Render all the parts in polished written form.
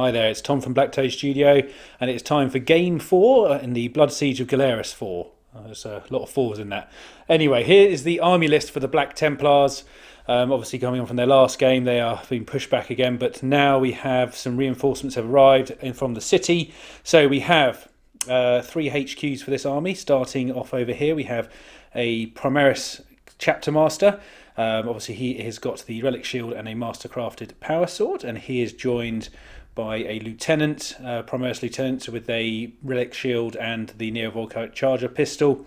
Hi there, it's Tom from Black Studio, and it's time for Game 4 in the Blood Siege of Galerias 4. There's a lot of 4s in that. Anyway, here is the army list for the Black Templars. Obviously coming on from their last game, they are being pushed back again, but now we have some reinforcements have arrived in from the city. So we have 3 HQs for this army. Starting off over here, we have a Primaris Chapter Master. Obviously he has got the Relic Shield and a Mastercrafted Power Sword, and he is joined by a Lieutenant, Primaris Lieutenant with a Relic Shield and the Neo-Volcanic Charger Pistol.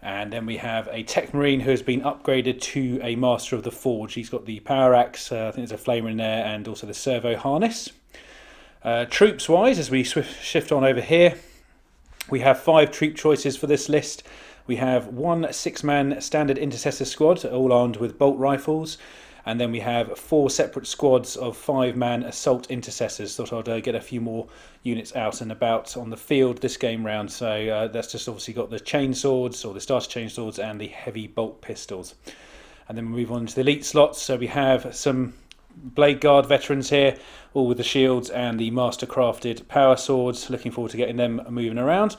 And then we have a Tech Marine who has been upgraded to a Master of the Forge. He's got the Power Axe, I think there's a Flamer in there, and also the Servo Harness. Troops-wise, as we shift on over here, we have 5 troop choices for this list. We have 1 6-man standard intercessor squad, all armed with bolt rifles. And then we have 4 separate squads of 5-man assault intercessors. Thought I'd get a few more units out and about on the field this game round. So that's just obviously got the chain swords, or the starter chain swords, and the heavy bolt pistols. And then we move on to the elite slots. So we have some Blade Guard veterans here, all with the shields and the master-crafted power swords. Looking forward to getting them moving around.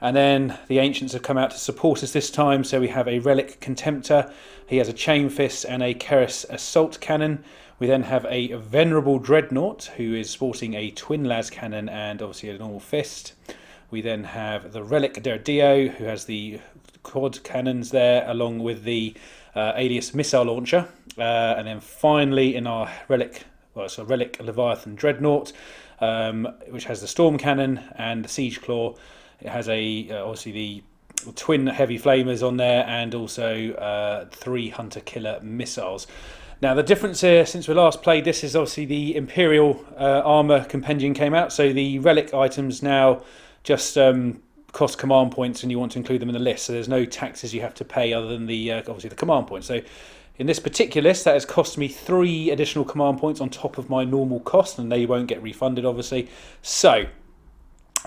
And then the Ancients have come out to support us this time. So we have a Relic Contemptor. He has a Chain Fist and a Keris Assault Cannon. We then have a Venerable Dreadnought, who is sporting a Twin Las Cannon and obviously a normal fist. We then have the Relic Dio, who has the quad cannons there, along with the Alias Missile Launcher. And then finally in our Relic Leviathan Dreadnought, which has the Storm Cannon and the Siege Claw. It has obviously the twin heavy flamers on there, and also 3 hunter killer missiles. Now the difference here since we last played this is obviously the Imperial armor compendium came out, so the relic items now just cost command points, and you want to include them in the list. So there's no taxes you have to pay other than the obviously the command points. So in this particular list, that has cost me 3 additional command points on top of my normal cost, and they won't get refunded, obviously. So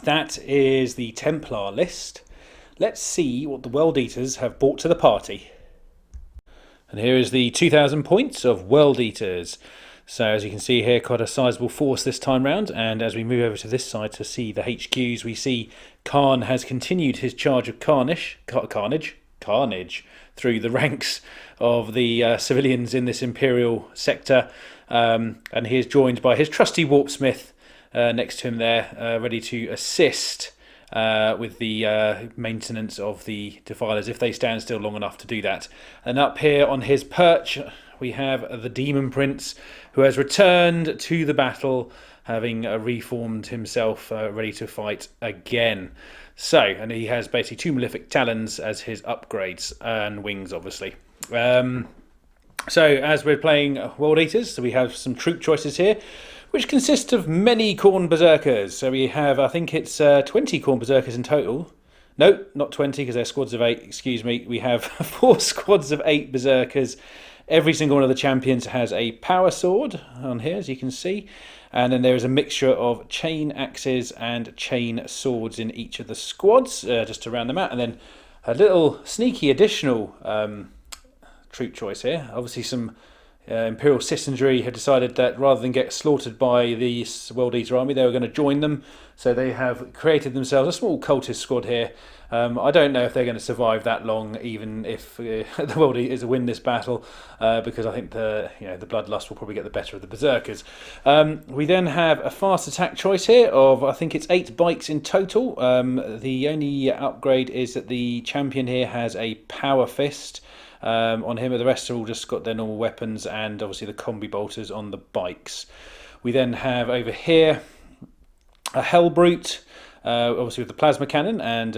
that is the Templar list. Let's see what the World Eaters have brought to the party. And here is the 2,000 points of World Eaters. So as you can see here, quite a sizable force this time round. And as we move over to this side to see the HQs, we see Kharn has continued his charge of carnage through the ranks of the civilians in this Imperial sector. And he is joined by his trusty Warpsmith next to him there, ready to assist with the maintenance of the defilers if they stand still long enough to do that. And up here on his perch we have the Demon Prince, who has returned to the battle, having reformed himself, ready to fight again. So, and he has basically 2 Malefic Talons as his upgrades, and wings obviously. So as we're playing World Eaters, so we have some troop choices here, which consist of many Khorne Berserkers. So we have, I think it's 20 Khorne Berserkers in total. No, not 20, because they're squads of 8, excuse me. We have 4 squads of 8 Berserkers. Every single one of the champions has a power sword on here, as you can see. And then there is a mixture of chain axes and chain swords in each of the squads, just to round them out. And then a little sneaky additional troop choice here. Obviously some Imperial Citizenry have decided that rather than get slaughtered by the World Eater army, they were going to join them. So they have created themselves a small cultist squad here. I don't know if they're going to survive that long, even if the World Eaters win this battle, because I think the Bloodlust will probably get the better of the Berserkers. We then have a fast attack choice here of, I think it's 8 bikes in total. The only upgrade is that the champion here has a power fist on him, but the rest are all just got their normal weapons, and obviously the combi bolters on the bikes. We then have over here a Hellbrute, obviously with the plasma cannon, and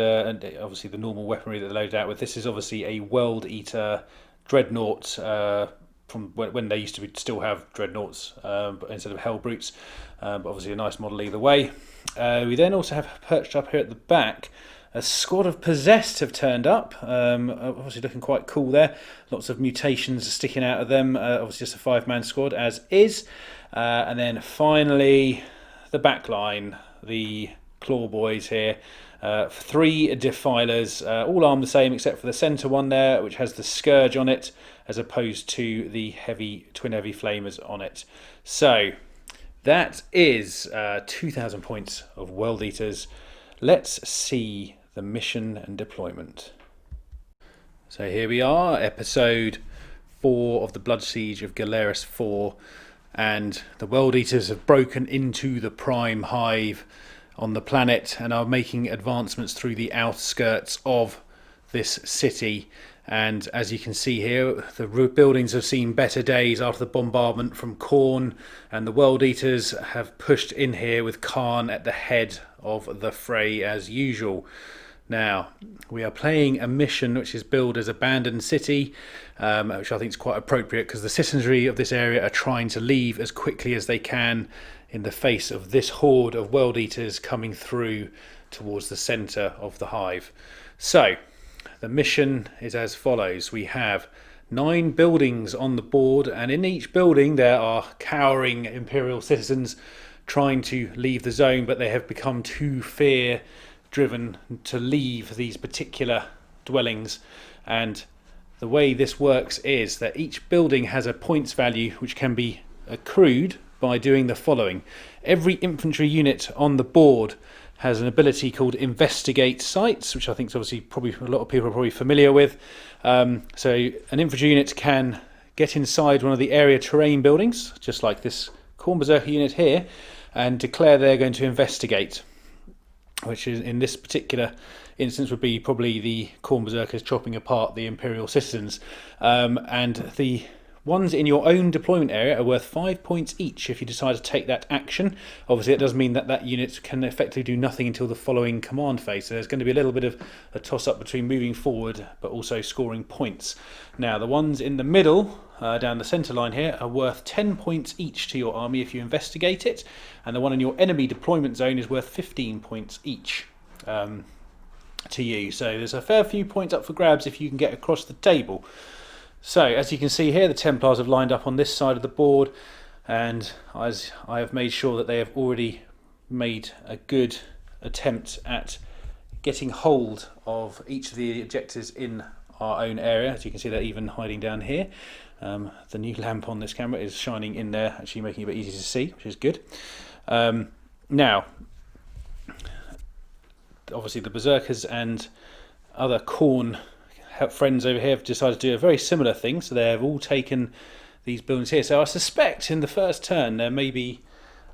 obviously the normal weaponry that they're loaded out with. This is obviously a World Eater Dreadnought from when they used to still have Dreadnoughts instead of Hellbrutes, but obviously a nice model either way. We then also have perched up here at the back a squad of Possessed have turned up, obviously looking quite cool there. Lots of mutations sticking out of them, obviously just a 5-man squad as is. And then finally the back line, the Claw Boys here. 3 Defilers, all armed the same except for the centre one there, which has the Scourge on it, as opposed to the twin heavy flamers on it. So That is 2,000 points of World Eaters. Let's see the mission and deployment. So here we are, episode 4 of the Blood Siege of Galerias 4, and the World Eaters have broken into the prime hive on the planet and are making advancements through the outskirts of this city. And as you can see here, the buildings have seen better days after the bombardment from Kharn, and the World Eaters have pushed in here with Kharn at the head of the fray as usual. Now, we are playing a mission which is billed as Abandoned City, which I think is quite appropriate because the citizenry of this area are trying to leave as quickly as they can in the face of this horde of World Eaters coming through towards the centre of the hive. So, the mission is as follows. We have 9 buildings on the board, and in each building there are cowering Imperial citizens trying to leave the zone, but they have become too fear-driven to leave these particular dwellings. And the way this works is that each building has a points value which can be accrued by doing the following. Every infantry unit on the board has an ability called Investigate Sites, which I think is obviously probably a lot of people are probably familiar with. So an infantry unit can get inside one of the area terrain buildings, just like this Khorne Berserker unit here, and declare they're going to investigate, which is in this particular instance would be probably the Khorne Berserkers chopping apart the Imperial citizens. And the ones in your own deployment area are worth 5 points each if you decide to take that action. Obviously, it does mean that that unit can effectively do nothing until the following command phase. So there's going to be a little bit of a toss-up between moving forward but also scoring points. Now, the ones in the middle, down the centre line here, are worth 10 points each to your army if you investigate it. And the one in your enemy deployment zone is worth 15 points each to you. So there's a fair few points up for grabs if you can get across the table. So, as you can see here, the Templars have lined up on this side of the board, and as I have made sure that they have already made a good attempt at getting hold of each of the objectives in our own area. As you can see, they're even hiding down here. The new lamp on this camera is shining in there, actually making it a bit easier to see, which is good. Now, obviously the Berserkers and other Khorne friends over here have decided to do a very similar thing, so they have all taken these buildings here. So I suspect in the first turn there may be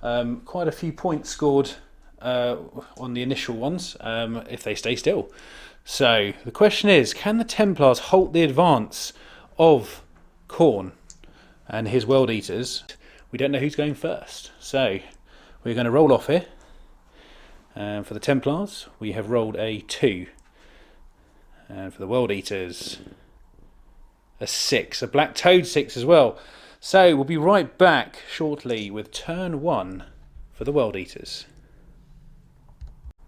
quite a few points scored on the initial ones if they stay still. So the question is, can the Templars halt the advance of Kharn and his World Eaters? We don't know who's going first, so we're going to roll off here. For the Templars, we have rolled a 2. And for the World Eaters, a 6. A Black Toad 6 as well. So we'll be right back shortly with turn 1 for the World Eaters.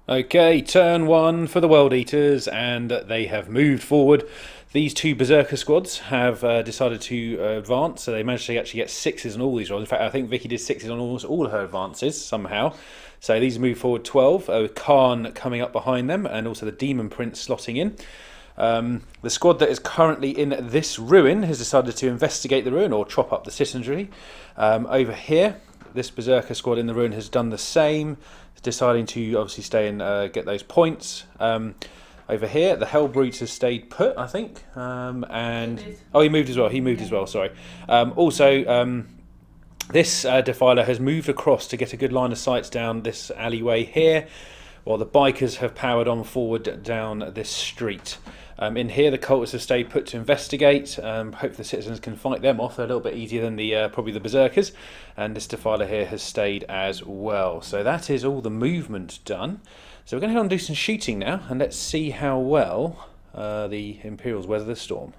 Okay, turn 1 for the World Eaters, and they have moved forward. These 2 Berserker squads have decided to advance, so they managed to actually get 6s on all these rolls. In fact, I think Vicky did 6s on almost all of her advances somehow. So these move forward 12, with Kharn coming up behind them, and also the Demon Prince slotting in. The squad that is currently in this ruin has decided to investigate the ruin or chop up the citizenry. Over here, this Berserker squad in the ruin has done the same, deciding to obviously stay and get those points. Over here, the Hellbrutes has stayed put, I think. He moved as well. He moved as well. Sorry. This Defiler has moved across to get a good line of sight down this alleyway here, while the Bikers have powered on forward down this street. In here, the Cultists have stayed put to investigate. Hope the citizens can fight them off. They're a little bit easier than the probably the Berserkers. And this Defiler here has stayed as well. So that is all the movement done. So we're going to go and do some shooting now, and let's see how well the Imperials weather the storm.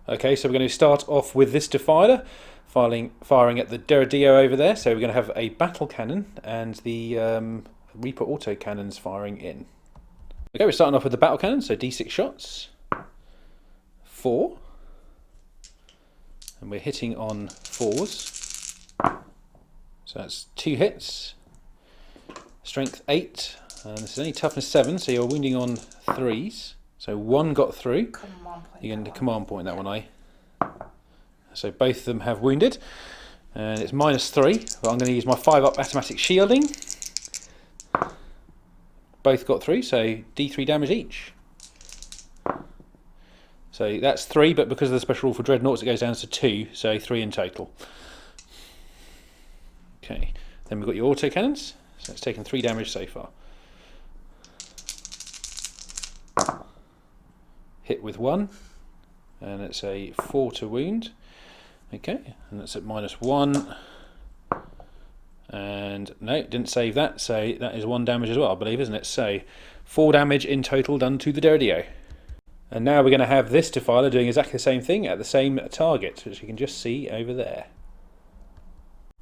Okay, so we're going to start off with this Defiler, firing at the Derridio over there. So we're going to have a battle cannon and the Reaper auto cannons firing in. Okay, we're starting off with the battle cannon, so D6 shots. 4. And we're hitting on 4s. So that's 2 hits. Strength 8. And this is only toughness 7, so you're wounding on 3s. So 1 got through. You're going to command point that one, So both of them have wounded. And it's -3, but I'm going to use my 5-up automatic shielding. Both got through, so D3 damage each. So that's 3, but because of the special rule for Dreadnoughts, it goes down to 2, so 3 in total. Okay, then we've got your autocannons, so it's taken 3 damage so far. Hit with 1, and it's a 4 to wound. Okay, and that's at -1. And no, it didn't save that, so that is 1 damage as well, I believe, isn't it? So 4 damage in total done to the Derridio. And now we're going to have this Defiler doing exactly the same thing at the same target, which you can just see over there.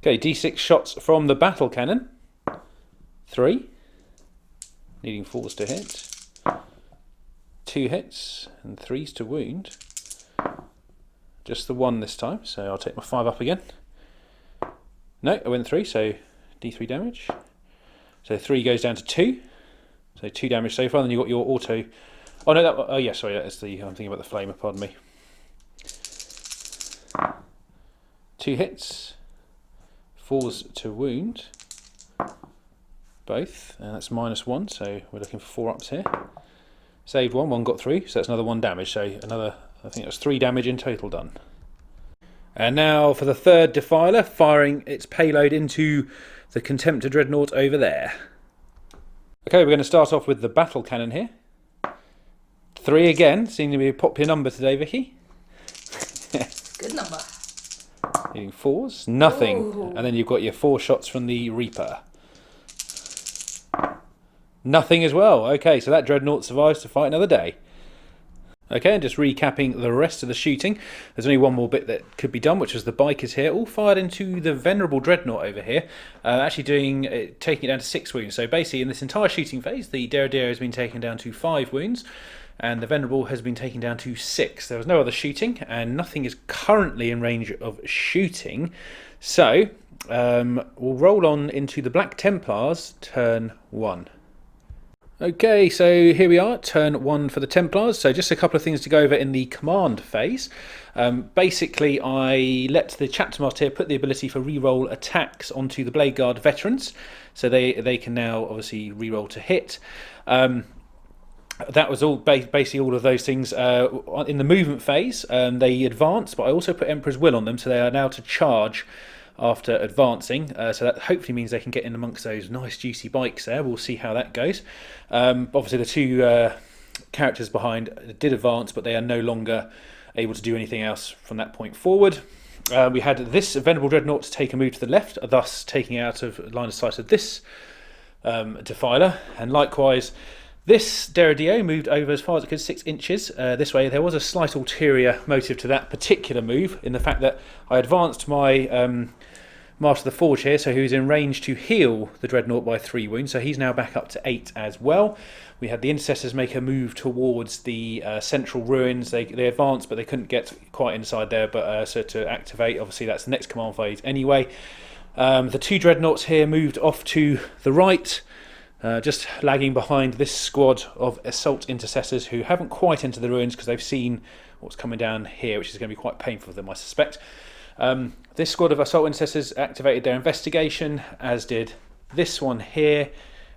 Okay, D6 shots from the battle cannon. 3, needing 4s to hit. 2 hits and 3s to wound. Just the 1 this time, so I'll take my 5 up again. No, I went 3, so D3 damage. So 3 goes down to 2, so 2 damage so far. Then you've got your auto. Oh no, that. Oh yeah, sorry, that's the. I'm thinking about the flamer. Pardon me. 2 hits, 4s to wound, both, and that's -1. So we're looking for 4 ups here. Saved 1, 1 got through, so that's another 1 damage. So another. I think that's 3 damage in total done. And now for the third Defiler, firing its payload into the Contemptor Dreadnought over there. Okay, we're going to start off with the battle cannon here. 3 again, seems to be a popular number today, Vicky. Good number. Hitting 4s, nothing. Ooh. And then you've got your 4 shots from the Reaper. Nothing as well. Okay, so that Dreadnought survives to fight another day. Okay, and just recapping the rest of the shooting, there's only one more bit that could be done, which was the bikers here, all fired into the Venerable Dreadnought over here, actually taking it down to 6 wounds. So basically, in this entire shooting phase, the Derridio has been taken down to 5 wounds, and the Venerable has been taken down to 6. There was no other shooting, and nothing is currently in range of shooting. So, we'll roll on into the Black Templars, turn 1. Okay, so here we are, turn 1 for the Templars. So just a couple of things to go over in the command phase. Basically, I let the chapter master here put the ability for reroll attacks onto the Blade Guard veterans, so they can now obviously reroll to hit. That was all basically all of those things. In the movement phase, they advance, but I also put Emperor's Will on them, so they are now to charge after advancing, so that hopefully means they can get in amongst those nice juicy bikes there. We'll see how that goes. Obviously the 2 characters behind did advance, but they are no longer able to do anything else from that point forward. We had this Venerable Dreadnought to take a move to the left, thus taking out of line of sight of this Defiler, and likewise this Derridio moved over as far as it could, 6 inches this way. There was a slight ulterior motive to that particular move, in the fact that I advanced my Master of the Forge here, so he was in range to heal the Dreadnought by 3 wounds, so he's now back up to 8 as well. We had the Intercessors make a move towards the central ruins. They advanced, but they couldn't get quite inside there, but so to activate, obviously that's the next command phase anyway. The 2 Dreadnoughts here moved off to the right, just lagging behind this squad of Assault Intercessors who haven't quite entered the ruins because they've seen what's coming down here, which is going to be quite painful for them, I suspect. This squad of Assault Intercessors activated their investigation, as did this one here,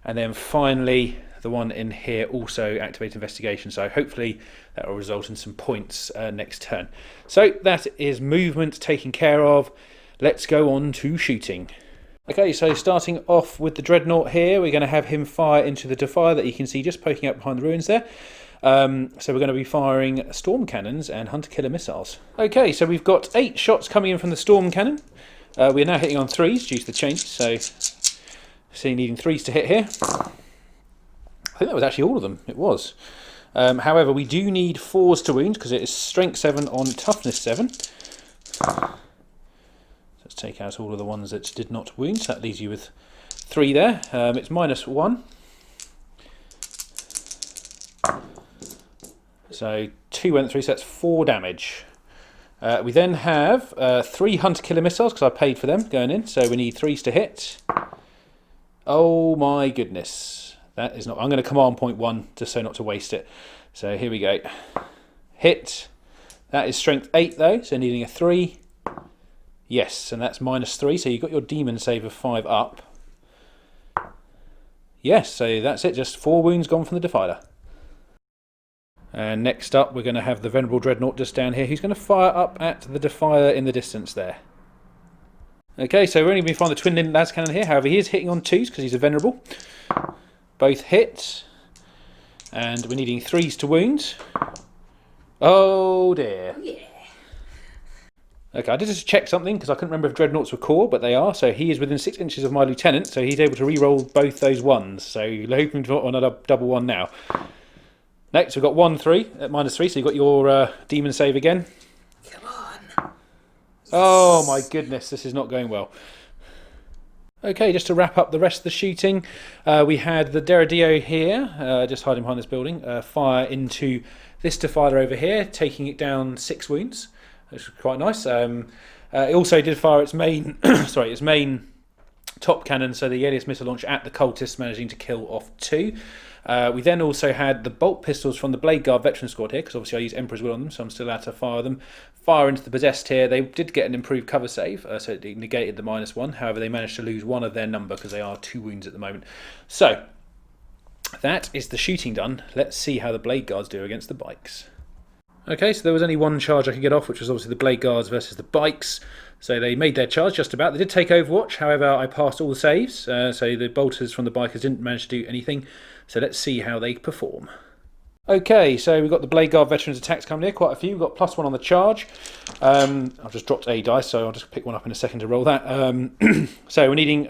and then finally the one in here also activated investigation, so hopefully that will result in some points next turn. So that is movement taken care of. Let's go on to shooting. Okay, so starting off with the Dreadnought here, we're going to have him fire into the Defiler that you can see just poking up behind the ruins there. So we're going to be firing Storm Cannons and Hunter-Killer Missiles. Okay, so we've got 8 shots coming in from the Storm Cannon. We're now hitting on 3s due to the changes, so see needing 3s to hit here. I think that was actually all of them, it was. However, we do need 4s to wound because it is Strength 7 on Toughness 7. Let's take out all of the ones that did not wound, so that leaves you with 3 there. It's -1. So 2 went through, so that's 4 damage. We then have 3 Hunter-Killer Missiles, because I paid for them going in, so we need 3s to hit. Oh my goodness. That is not... I'm going to command point 1, just so not to waste it. So here we go. Hit. That is Strength 8 though, so needing a 3. Yes, and that's -3, so you've got your demon save of 5 up. Yes, so that's it, just 4 wounds gone from the Defiler. And next up, we're going to have the Venerable Dreadnought just down here, who's going to fire up at the Defiler in the distance there. Okay, so we're only going to find the Twin Linked Las Cannon here. However, he is hitting on 2s because he's a Venerable. Both hit. And we're needing 3s to wound. Oh dear. Yeah. Okay, I did just check something because I couldn't remember if Dreadnoughts were core, but they are. So he is within 6 inches of my Lieutenant, so he's able to re-roll both those 1s. So you're hoping for another double 1 now. Next, we've got 1-3 at -3, so you've got your demon save again. Come on. Oh my goodness, this is not going well. Okay, just to wrap up the rest of the shooting, we had the Deradio here, just hiding behind this building, fire into this Defiler over here, taking it down 6 wounds, which was quite nice. It also did fire its main, its main top cannon, so the Galerias missile launch at the Cultists, managing to kill off 2. We then also had the bolt pistols from the Blade Guard veteran squad here, because obviously I use Emperor's Will on them, so I'm still allowed to fire them. Fire into the possessed here. They did get an improved cover save, so it negated the -1. However, they managed to lose 1 of their number because they are 2 wounds at the moment. So, that is the shooting done. Let's see how the Blade Guards do against the bikes. Okay, so there was only 1 charge I could get off, which was obviously the Blade Guards versus the bikes. So they made their charge just about. They did take Overwatch, however I passed all the saves, so the bolters from the bikers didn't manage to do anything. So let's see how they perform. Okay, so we've got the Blade Guard veterans attacks coming here, quite a few. We've got +1 on the charge. I've just dropped a dice, so I'll just pick one up in a second to roll that. So we're needing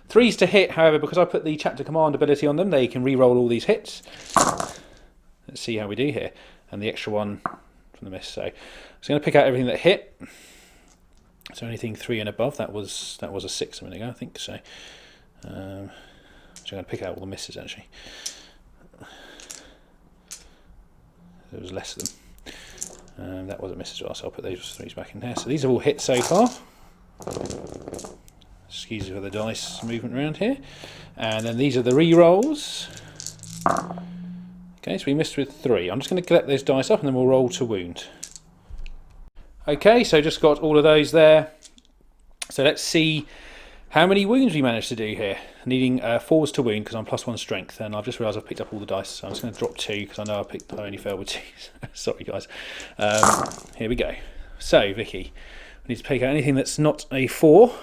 3s to hit, however, because I put the Chapter Command ability on them, they can re-roll all these hits. Let's see how we do here. And the extra 1 from the miss. So I'm just going to pick out everything that hit. So anything 3 and above, that was a 6 a minute ago, I think. So I'm going to pick out all the misses, actually. There was less of them. That was a miss as well, so I'll put those 3s back in there. So these have all hit so far. Excuse me for the dice movement around here. And then these are the re-rolls. Okay, so we missed with 3. I'm just going to collect those dice up and then we'll roll to wound. Okay, so just got all of those there. So let's see how many wounds we managed to do here. Needing 4s to wound because I'm +1 strength, and I've just realised I've picked up all the dice, so I'm just going to drop 2 because I know I only failed with 2. Sorry guys. Here we go. So Vicky, we need to pick out anything that's not a 4.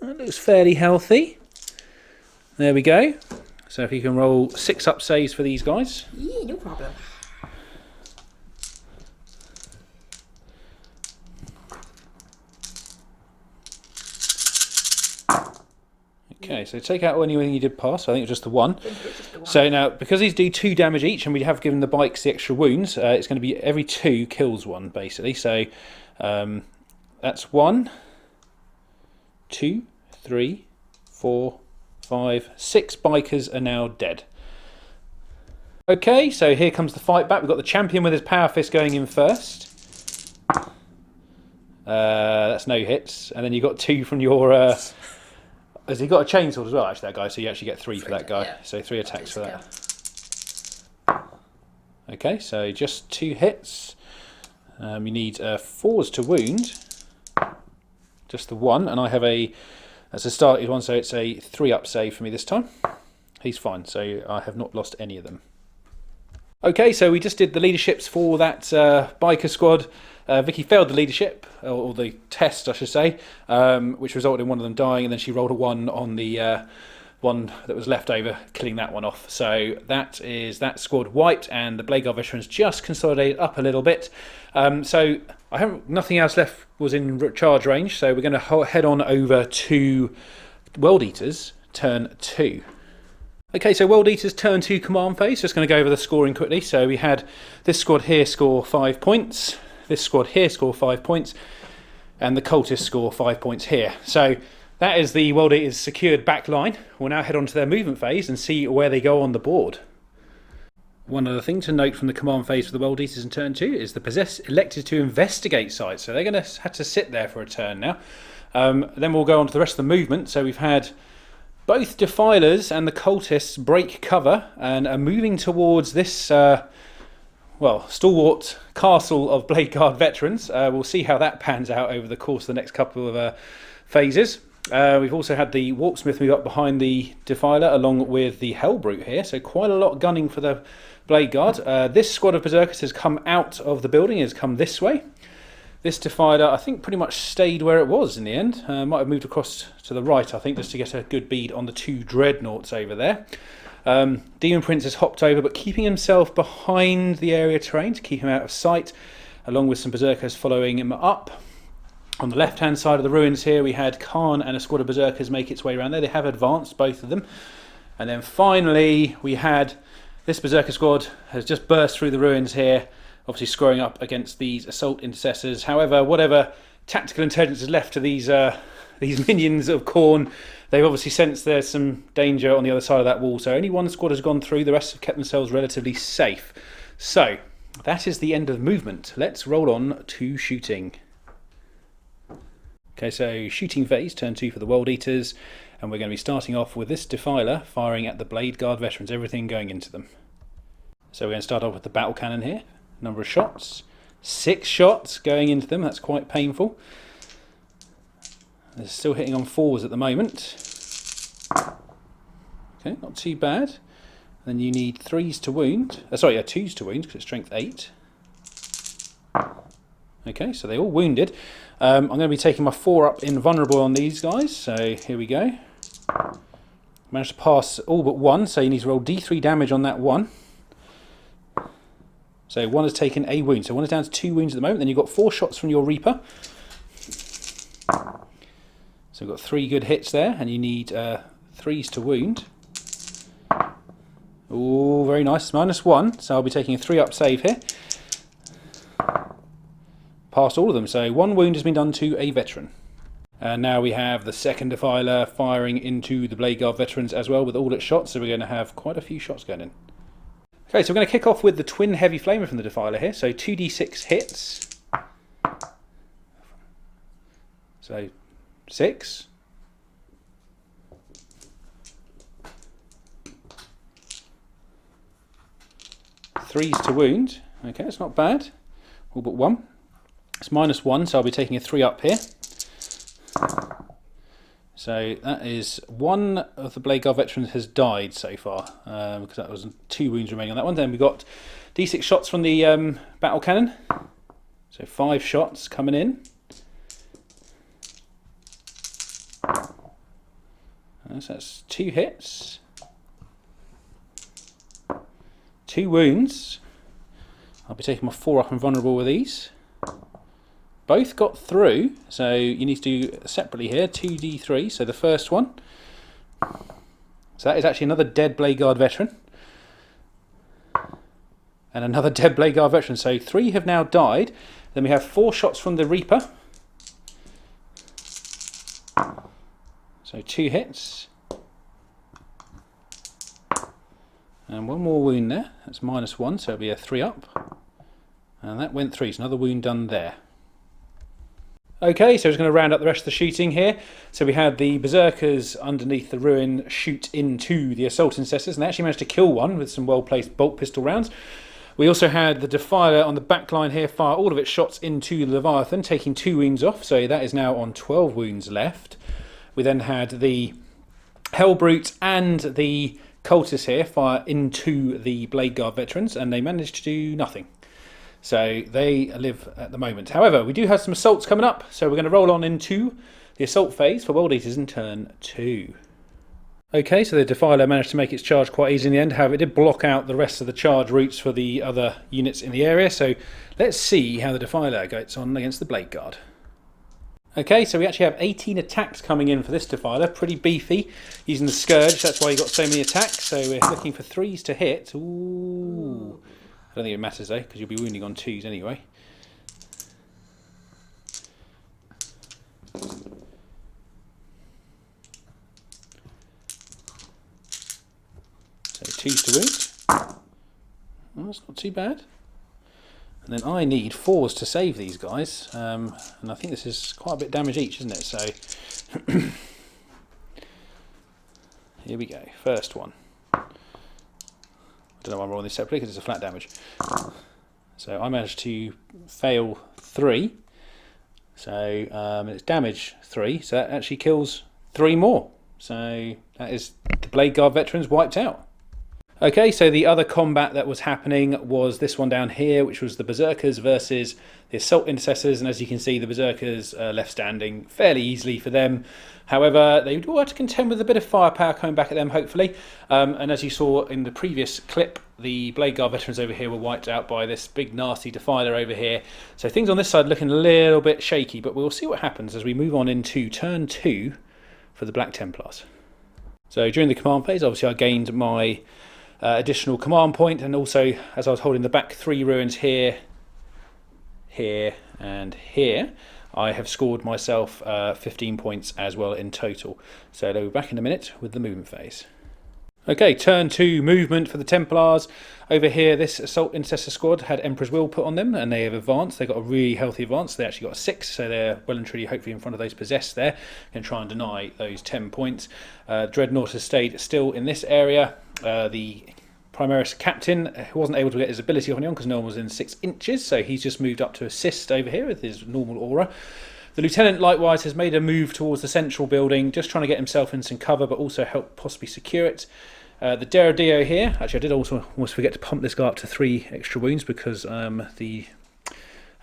That looks fairly healthy. There we go. So if you can roll 6 up saves for these guys. Yeah, no problem. Okay, so take out anything you did pass. So I think it was just the 1. So now, because these do 2 damage each, and we have given the bikes the extra wounds, it's going to be every 2 kills 1, basically. So that's 1, 2, 3, 4, 5, 6 bikers are now dead. Okay, so here comes the fight back. We've got the champion with his power fist going in first. That's no hits. And then you've got 2 from your... has he got a chainsword as well, actually, that guy? So you actually get 3 for that guy. Yeah. So 3 attacks for that. Okay, so just 2 hits. You need 4s to wound. Just the 1. And I have that's a started one, so it's a 3 up save for me this time. He's fine, so I have not lost any of them. Okay, so we just did the leaderships for that biker squad. Vicky failed the leadership, or the test, I should say, which resulted in one of them dying, and then she rolled a 1 on the one that was left over, killing that one off. So that is that squad wiped, and the Blade Guard veterans just consolidated up a little bit. So I haven't, nothing else left was in charge range, so we're going to head on over to World Eaters, turn 2. Okay, so World Eaters turn 2 command phase. Just going to go over the scoring quickly. So we had this squad here score 5 points, this squad here score 5 points, and the Cultists score 5 points here. So that is the World Eaters secured back line. We'll now head on to their movement phase and see where they go on the board. One other thing to note from the command phase for the World Eaters in turn 2 is the possessed elected to investigate sites. So they're going to have to sit there for a turn now. Then we'll go on to the rest of the movement. So we've had both Defilers and the Cultists break cover and are moving towards this well, stalwart castle of Blade Guard veterans. We'll see how that pans out over the course of the next couple of phases. We've also had the Walksmith move up behind the Defiler along with the Hellbrute here, so quite a lot gunning for the Blade Guard. This squad of Berserkers has come out of the building, has come this way. This Defiler, I think, pretty much stayed where it was in the end. Might have moved across to the right, I think, just to get a good bead on the two Dreadnoughts over there. Demon Prince has hopped over, but keeping himself behind the area terrain to keep him out of sight, along with some Berserkers following him up. On the left-hand side of the ruins here, we had Kharn and a squad of Berserkers make its way around there. They have advanced, both of them. And then finally, we had this Berserker squad has just burst through the ruins here, obviously squaring up against these assault intercessors. However, whatever tactical intelligence is left to these minions of Kharn, they've obviously sensed there's some danger on the other side of that wall. So only one squad has gone through, the rest have kept themselves relatively safe. So that is the end of movement. Let's roll on to shooting. Okay, so shooting phase, turn 2 for the World Eaters, and we're going to be starting off with this Defiler firing at the Blade Guard veterans, everything going into them. So we're going to start off with the battle cannon here. Number of shots, 6 shots going into them, that's quite painful. They're still hitting on 4s at the moment. Okay, not too bad. Then you need 3s to wound, 2s to wound because it's strength 8. Okay, so they're all wounded. I'm going to be taking my 4 up in vulnerable on these guys, so here we go. Managed to pass all but 1, so you need to roll D3 damage on that 1. So 1 has taken a wound, so 1 is down to 2 wounds at the moment. Then you've got 4 shots from your Reaper. So we've got 3 good hits there, and you need 3s to wound. Oh, very nice. -1, so I'll be taking a 3 up save here. Passed all of them, so 1 wound has been done to a veteran. And now we have the second Defiler firing into the Blade Guard veterans as well with all its shots, so we're going to have quite a few shots going in. Okay, so we're going to kick off with the twin heavy flamer from the Defiler here, so 2d6 hits. So 6. Threes to wound. Okay, it's not bad. All but 1. It's -1, so I'll be taking a 3 up here. So that is 1 of the Blade Guard veterans has died so far, because that was 2 wounds remaining on that one. Then we've got D6 shots from the battle cannon. So 5 shots coming in. So that's 2 hits. 2 wounds. I'll be taking my 4 up and vulnerable with these. Both got through, so you need to do separately here, 2d3, so the first one. So that is actually another dead Blade Guard veteran. And another dead Blade Guard veteran, so 3 have now died. Then we have 4 shots from the Reaper. So 2 hits. And 1 more wound there, that's -1, so it'll be a 3 up. And that went through, so another wound done there. Okay, so we're just going to round up the rest of the shooting here. So we had the Berserkers underneath the ruin shoot into the assault intercessors, and they actually managed to kill one with some well-placed bolt pistol rounds. We also had the Defiler on the back line here fire all of its shots into the Leviathan, taking 2 wounds off, so that is now on 12 wounds left. We then had the Hellbrute and the Cultists here fire into the Blade Guard veterans, and they managed to do nothing. So they live at the moment. However, we do have some assaults coming up, so we're going to roll on into the assault phase for World Eaters in turn 2. Okay, so the Defiler managed to make its charge quite easy in the end. However, it did block out the rest of the charge routes for the other units in the area. So let's see how the Defiler gets on against the Blade Guard. Okay, so we actually have 18 attacks coming in for this Defiler. Pretty beefy, using the Scourge. That's why he got so many attacks. So we're looking for 3s to hit. Ooh. I don't think it matters though, because you'll be wounding on 2s anyway. So 2s to wound. Well, that's not too bad. And then I need 4s to save these guys. And I think this is quite a bit of damage each, isn't it? So here we go. First one. I don't know why I'm rolling this separately because it's a flat damage. So I managed to fail 3. So it's damage 3. So that actually kills 3 more. So that is the Blade Guard veterans wiped out. Okay, so the other combat that was happening was this one down here, which was the Berserkers versus the Assault Intercessors. And as you can see, the Berserkers left standing fairly easily for them. However, they do have to contend with a bit of firepower coming back at them, hopefully. And as you saw in the previous clip, the Blade Guard veterans over here were wiped out by this big nasty Defiler over here. So things on this side looking a little bit shaky, but we'll see what happens as we move on into turn 2 for the Black Templars. So during the command phase, obviously I gained my additional command point, and also as I was holding the back 3 ruins here, here and here, I have scored myself 15 points as well in total. So I'll be back in a minute with the movement phase. Okay, turn 2 movement for the Templars. Over here, this Assault Intercessor squad had Emperor's Will put on them, and they have advanced. They got a really healthy advance. They actually got a 6, so they're well and truly hopefully in front of those possessed there, and try and deny those 10 points. Dreadnought has stayed still in this area. The Primaris captain, who wasn't able to get his ability on because no one was in 6 inches, so he's just moved up to assist over here with his normal aura. The lieutenant likewise has made a move towards the central building, just trying to get himself in some cover, but also help possibly secure it. The Derridio here, actually I did also almost forget to pump this guy up to 3 extra wounds because the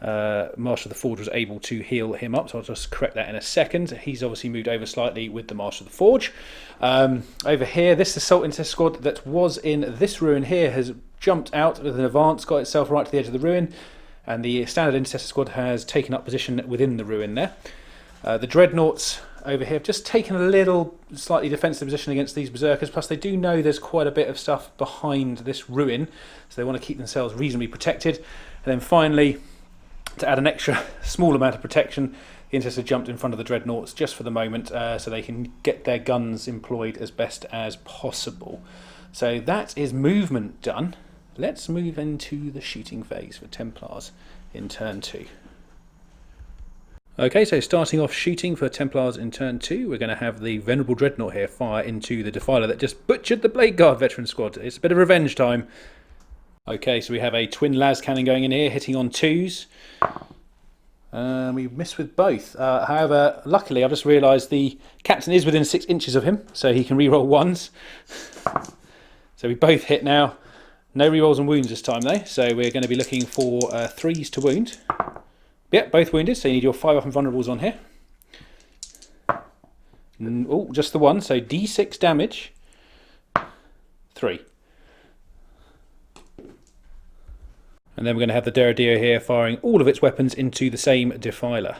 Master of the Forge was able to heal him up, so I'll just correct that in a second. He's obviously moved over slightly with the Master of the Forge. Over here, this Assault Intercessor squad that was in this ruin here has jumped out with an advance, got itself right to the edge of the ruin, and the standard Intercessor squad has taken up position within the ruin there. The Dreadnoughts over here have just taken a little slightly defensive position against these Berserkers, plus they do know there's quite a bit of stuff behind this ruin, so they want to keep themselves reasonably protected. And then finally, to add an extra small amount of protection, the Intercessor jumped in front of the Dreadnoughts just for the moment, so they can get their guns employed as best as possible. So that is movement done. Let's move into the shooting phase for Templars in turn 2. Okay, so starting off shooting for Templars in turn 2, we're going to have the Venerable Dreadnought here fire into the Defiler that just butchered the Blade Guard veteran squad. It's a bit of revenge time. Okay, so we have a twin las cannon going in here, hitting on 2s. We missed with both. However, luckily, I've just realised the captain is within 6 inches of him, so he can reroll 1s. So we both hit now. No rerolls and wounds this time, though, so we're going to be looking for 3s to wound. Yep, both wounded, so you need your 5 up and vulnerables on here. Oh, just the 1, so D6 damage. 3. And then we're going to have the Derridio here firing all of its weapons into the same Defiler.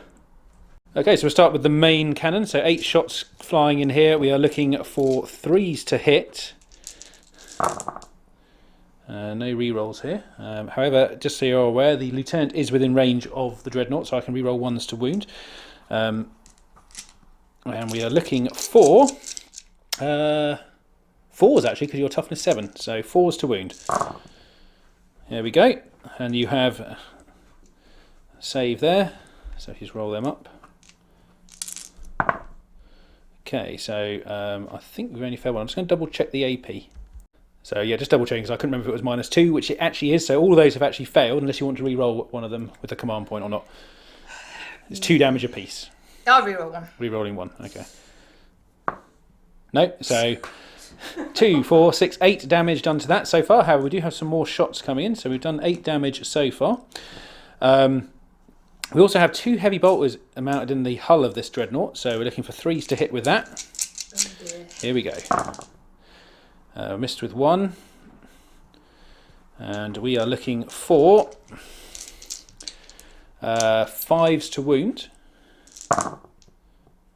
Okay, so we'll start with the main cannon. So 8 shots flying in here. We are looking for 3s to hit. No rerolls here. However, just so you're aware, the lieutenant is within range of the Dreadnought, so I can reroll 1s to wound. And we are looking for 4s actually, because you're toughness 7. So 4s to wound. There we go. And you have a save there. So just roll them up. Okay, so I think we've only failed one. I'm just going to double check the AP. So yeah, just double checking because I couldn't remember if it was -2, which it actually is. So all of those have actually failed, unless you want to re-roll one of them with a command point or not. It's 2 damage apiece. I'll reroll 1. Re-rolling 1, okay. No, so 2, 4, 6, 8 damage done to that so far. However, we do have some more shots coming in, so we've done 8 damage so far. We also have 2 heavy bolters mounted in the hull of this Dreadnought, so we're looking for 3s to hit with that. Oh dear. Here we go. Missed with 1. And we are looking for 5s to wound.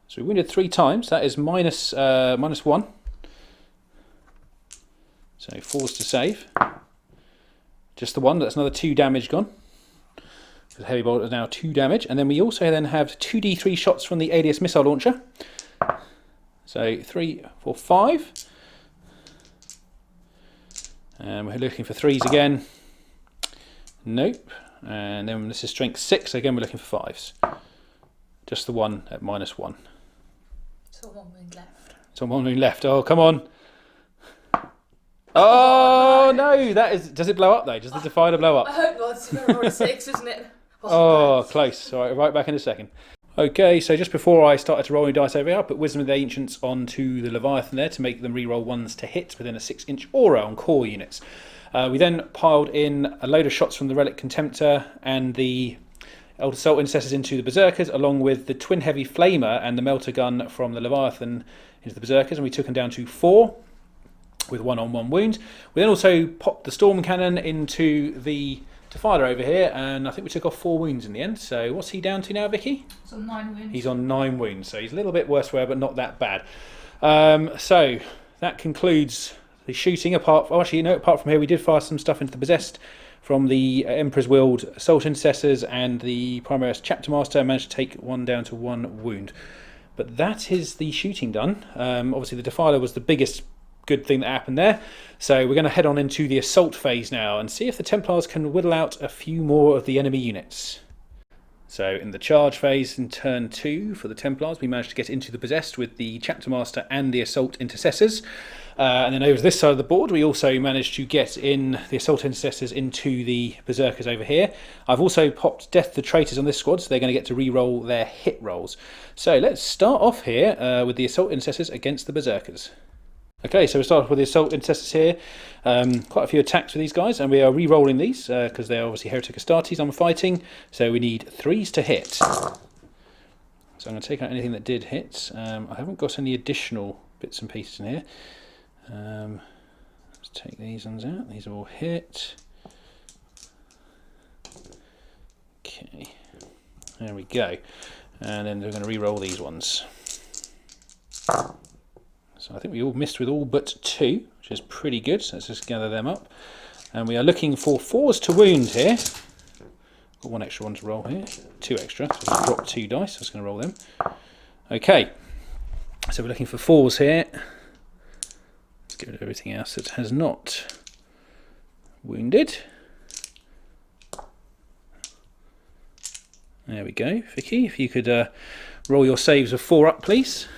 So we wounded 3 times. That is minus 1. So 4s to save. Just the 1. That's another 2 damage gone. The heavy bolt is now 2 damage. And then we also then have 2d3 shots from the Alias missile launcher. So 3, 4, 5. And we're looking for 3s again. Nope. And then this is strength 6. Again, we're looking for 5s. Just the 1 at -1. So 1 wound left. So 1 wound left. Oh, come on. Oh, Oh no, that is. Does it blow up though? Does the Defiler blow I up? hope not. It's number 6, isn't it? Oh, close. All right, right back in a second. Okay, so just before I started to roll my dice over here, I put Wisdom of the Ancients onto the Leviathan there to make them reroll ones to hit within a 6-inch aura on core units. We then piled in a load of shots from the Relic Contemptor and the Assault Intercessors into the Berserkers, along with the Twin Heavy Flamer and the Melter Gun from the Leviathan into the Berserkers, and we took them down to 4 with 1-on-1 wounds. We then also popped the Storm Cannon into the Defiler over here, and I think we took off 4 wounds in the end. So what's he down to now, Vicky? He's on 9 wounds. He's on 9 wounds, so he's a little bit worse for wear, but not that bad. So that concludes the shooting. Apart from here, we did fire some stuff into the Possessed from the Emperor's Wield Assault Intercessors, and the Primaris Chapter Master managed to take one down to 1 wound. But that is the shooting done. Obviously, the Defiler was the biggest good thing that happened there. So we're going to head on into the assault phase now and see if the Templars can whittle out a few more of the enemy units. So in the charge phase in turn 2 for the Templars, we managed to get into the Possessed with the Chapter Master and the Assault Intercessors. And then over this side of the board, we also managed to get in the Assault Intercessors into the Berserkers over here. I've also popped Death to the Traitors on this squad, so they're going to get to re-roll their hit rolls. So let's start off here with the Assault Intercessors against the Berserkers. Okay, so we start off with the Assault Intercessors here. Quite a few attacks for these guys, and we are re-rolling these because they're obviously Heretic Astartes I'm fighting. So we need 3s to hit. So I'm going to take out anything that did hit. I haven't got any additional bits and pieces in here. Let's take these ones out. These are all hit. Okay, there we go. And then we're going to re-roll these ones. So I think we all missed with all but 2, which is pretty good. So let's just gather them up. And we are looking for 4s to wound here. Got 1 extra one to roll here. 2 extra. So just drop 2 dice. I'm just going to roll them. Okay. So we're looking for 4s here. Let's get rid of everything else that has not wounded. There we go. Vicky, if you could roll your saves of 4 up, please.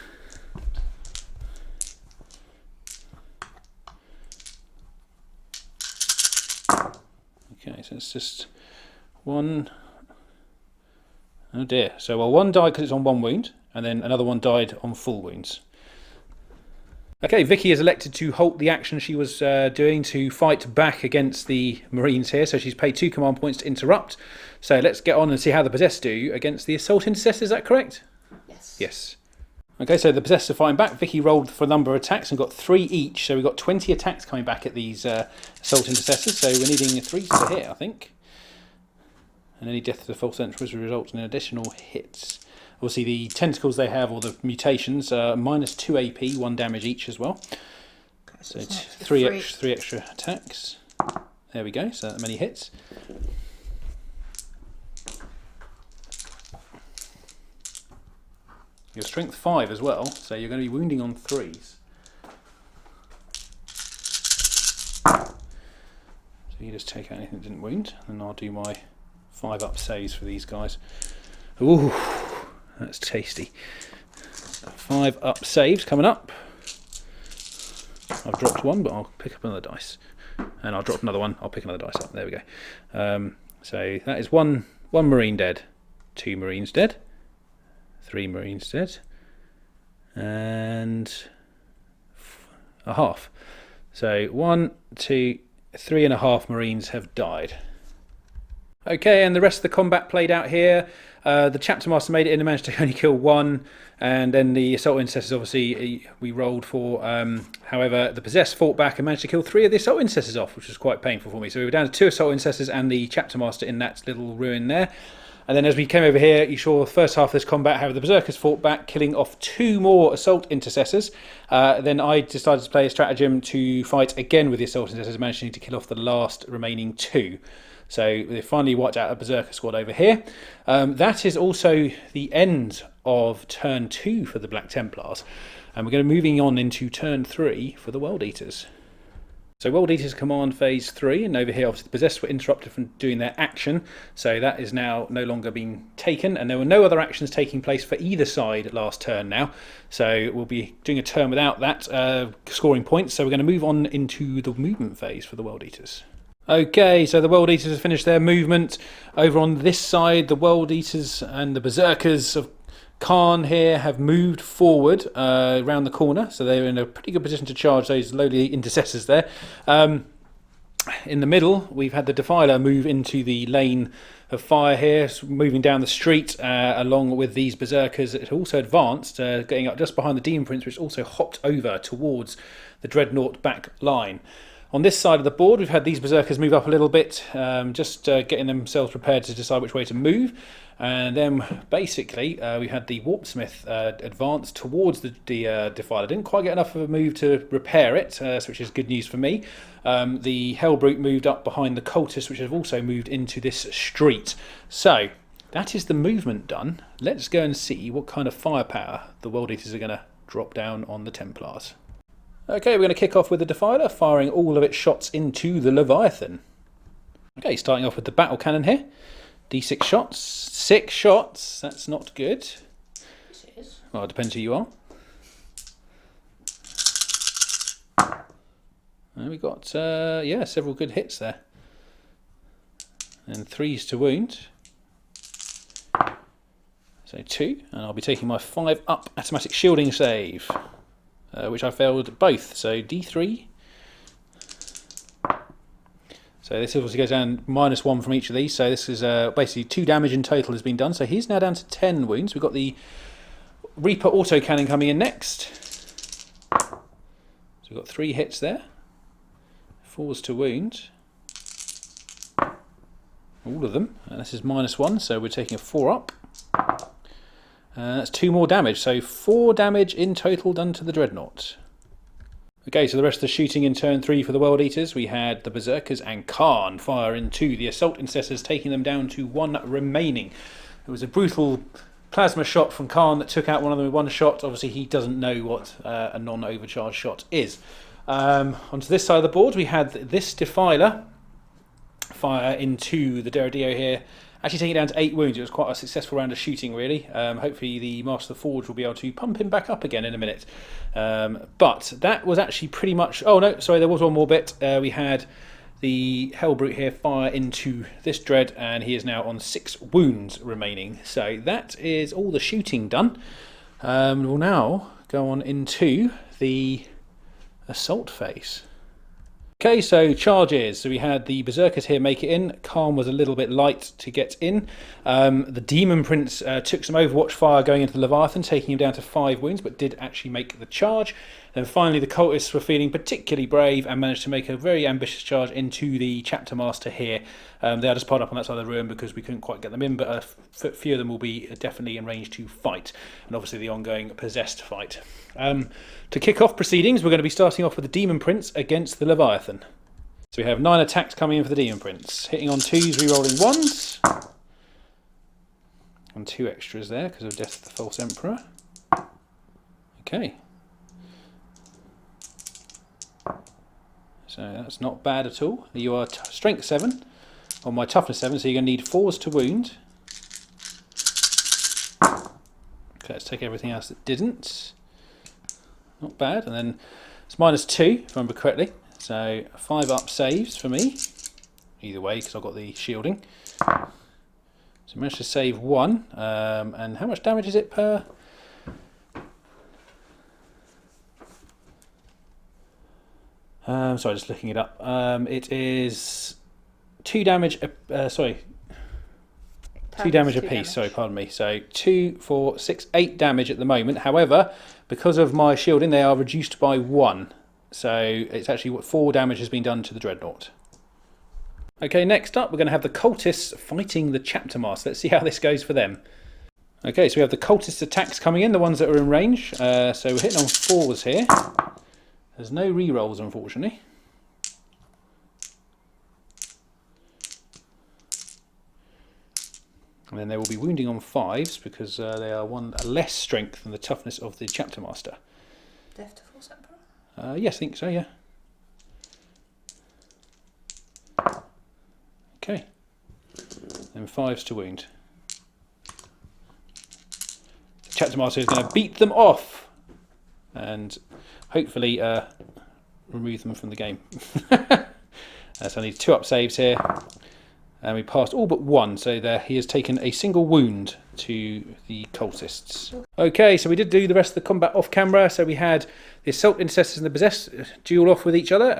Okay, so it's just 1. Oh dear. So, well, 1 died because it's on 1 wound, and then another 1 died on full wounds. Okay, Vicky has elected to halt the action she was doing to fight back against the Marines here. So she's paid 2 command points to interrupt. So let's get on and see how the Possessed do against the Assault Intercessors. Is that correct? Yes. Yes. Okay, so the Possessed are fighting back. Vicky rolled for a number of attacks and got 3 each. So we've got 20 attacks coming back at these Assault Intercessors. So we're needing 3s to hit, I think. And any death to the false entries will result in additional hits. Obviously, the tentacles they have, or the mutations, are minus 2 AP, 1 damage each as well. Okay, so it's 3 extra attacks. There we go, so that many hits. Your strength 5 as well, so you're going to be wounding on 3s. So you just take out anything that didn't wound, and I'll do my 5 up saves for these guys. Ooh, that's tasty. 5 up saves coming up. I've dropped 1, but I'll pick up another dice. And I'll drop another 1, I'll pick another dice up. There we go. So that is 1 Marine dead, 2 Marines dead, 3 Marines dead, and a half. So 1, 2, 3.5 Marines have died. Okay, and the rest of the combat played out here. The Chapter Master made it in and managed to only kill 1, and then the Assault Intercessors, obviously, we rolled for. However, the Possessed fought back and managed to kill 3 of the Assault Intercessors off, which was quite painful for me. So we were down to 2 Assault Intercessors and the Chapter Master in that little ruin there. And then as we came over here, you saw the first half of this combat, how the Berserkers fought back, killing off 2 more Assault Intercessors. Then I decided to play a stratagem to fight again with the Assault Intercessors, managing to kill off the last remaining 2. So they finally wiped out a Berserker squad over here. That is also the end of turn 2 for the Black Templars. And we're going to be moving on into turn 3 for the World Eaters. So World Eaters Command Phase 3, and over here obviously the Possessed were interrupted from doing their action, so that is now no longer being taken, and there were no other actions taking place for either side last turn now, so we'll be doing a turn without that scoring points, so we're going to move on into the movement phase for the World Eaters. Okay, so the World Eaters have finished their movement. Over on this side, the World Eaters and the Berserkers of Kharn here have moved forward around the corner, so they're in a pretty good position to charge those lowly intercessors there. In the middle, we've had the Defiler move into the lane of fire here, moving down the street along with these Berserkers. It also advanced, getting up just behind the Demon Prince, which also hopped over towards the Dreadnought back line. On this side of the board, we've had these Berserkers move up a little bit, just getting themselves prepared to decide which way to move. And then basically, we had the Warpsmith advance towards the Defiler. Didn't quite get enough of a move to repair it, which is good news for me. The Hellbrute moved up behind the Cultists, which have also moved into this street. So, that is the movement done. Let's go and see what kind of firepower the World Eaters are going to drop down on the Templars. Okay, we're going to kick off with the Defiler, firing all of its shots into the Leviathan. Okay, starting off with the battle cannon here. D6 shots. 6 shots. That's not good. Yes, it is. Well, it depends who you are. And we got, yeah, several good hits there. And 3s to wound. So 2. And I'll be taking my 5 up automatic shielding save. Which I failed both, so D3. So this obviously goes down -1 from each of these, so this is basically 2 damage in total has been done, so he's now down to 10 wounds. We've got the Reaper autocannon coming in next. So we've got 3 hits there. 4s to wound. All of them, and this is -1, so we're taking a 4 up. That's 2 more damage, so 4 damage in total done to the Dreadnought. Okay, so the rest of the shooting in turn 3 for the World Eaters. We had the Berserkers and Kharn fire into the Assault Intercessors, taking them down to 1 remaining. It was a brutal plasma shot from Kharn that took out one of them with 1 shot. Obviously, he doesn't know what a non-overcharged shot is. Onto this side of the board, we had this Defiler fire into the Derridio here. Actually taking it down to 8 wounds. It was quite a successful round of shooting, really. Hopefully the Master of the Forge will be able to pump him back up again in a minute. But that was actually pretty much... Oh, no, sorry, there was one more bit. We had the Hellbrute here fire into this Dread, and he is now on 6 wounds remaining. So that is all the shooting done. We'll now go on into the assault phase. Okay, so charges. So we had the Berserkers here make it in. Kharn was a little bit light to get in. The Demon Prince took some Overwatch fire going into the Leviathan, taking him down to 5 wounds, but did actually make the charge. Then finally the Cultists were feeling particularly brave and managed to make a very ambitious charge into the Chapter Master here. They are just piled up on that side of the room because we couldn't quite get them in, but a few of them will be definitely in range to fight. And obviously the ongoing Possessed fight. To kick off proceedings, we're going to be starting off with the Demon Prince against the Leviathan. So we have 9 attacks coming in for the Demon Prince. Hitting on 2s, re-rolling 1s. And 2 extras there because of Death of the False Emperor. Okay. So that's not bad at all. You are Strength 7 on my Toughness 7, so you're going to need 4s to wound. Okay, let's take everything else that didn't. Not bad. And then it's -2, if I remember correctly. So 5 up saves for me. Either way, because I've got the shielding. So I managed to save 1. And how much damage is it per... sorry, just looking it up. It is 2 damage. Sorry, 2 damage apiece. Sorry, pardon me. So 2, 4, 6, 8 damage at the moment. However, because of my shielding, they are reduced by 1. So it's actually what 4 damage has been done to the Dreadnought. Okay, next up we're going to have the Cultists fighting the Chapter Master. Let's see how this goes for them. Okay, so we have the Cultist attacks coming in, the ones that are in range. So we're hitting on 4s here. There's no re-rolls, unfortunately. And then they will be wounding on 5s because they are 1 less strength than the toughness of the Chapter Master. Death to False Emperor? Yes, I think so, yeah. then 5s to wound. Chapter Master is going to beat them off and hopefully remove them from the game. So I need 2 up saves here. And we passed all but 1, so there he has taken a single wound to the cultists. Okay, so we did do the rest of the combat off camera. So we had the assault intercessors and the possessed duel off with each other.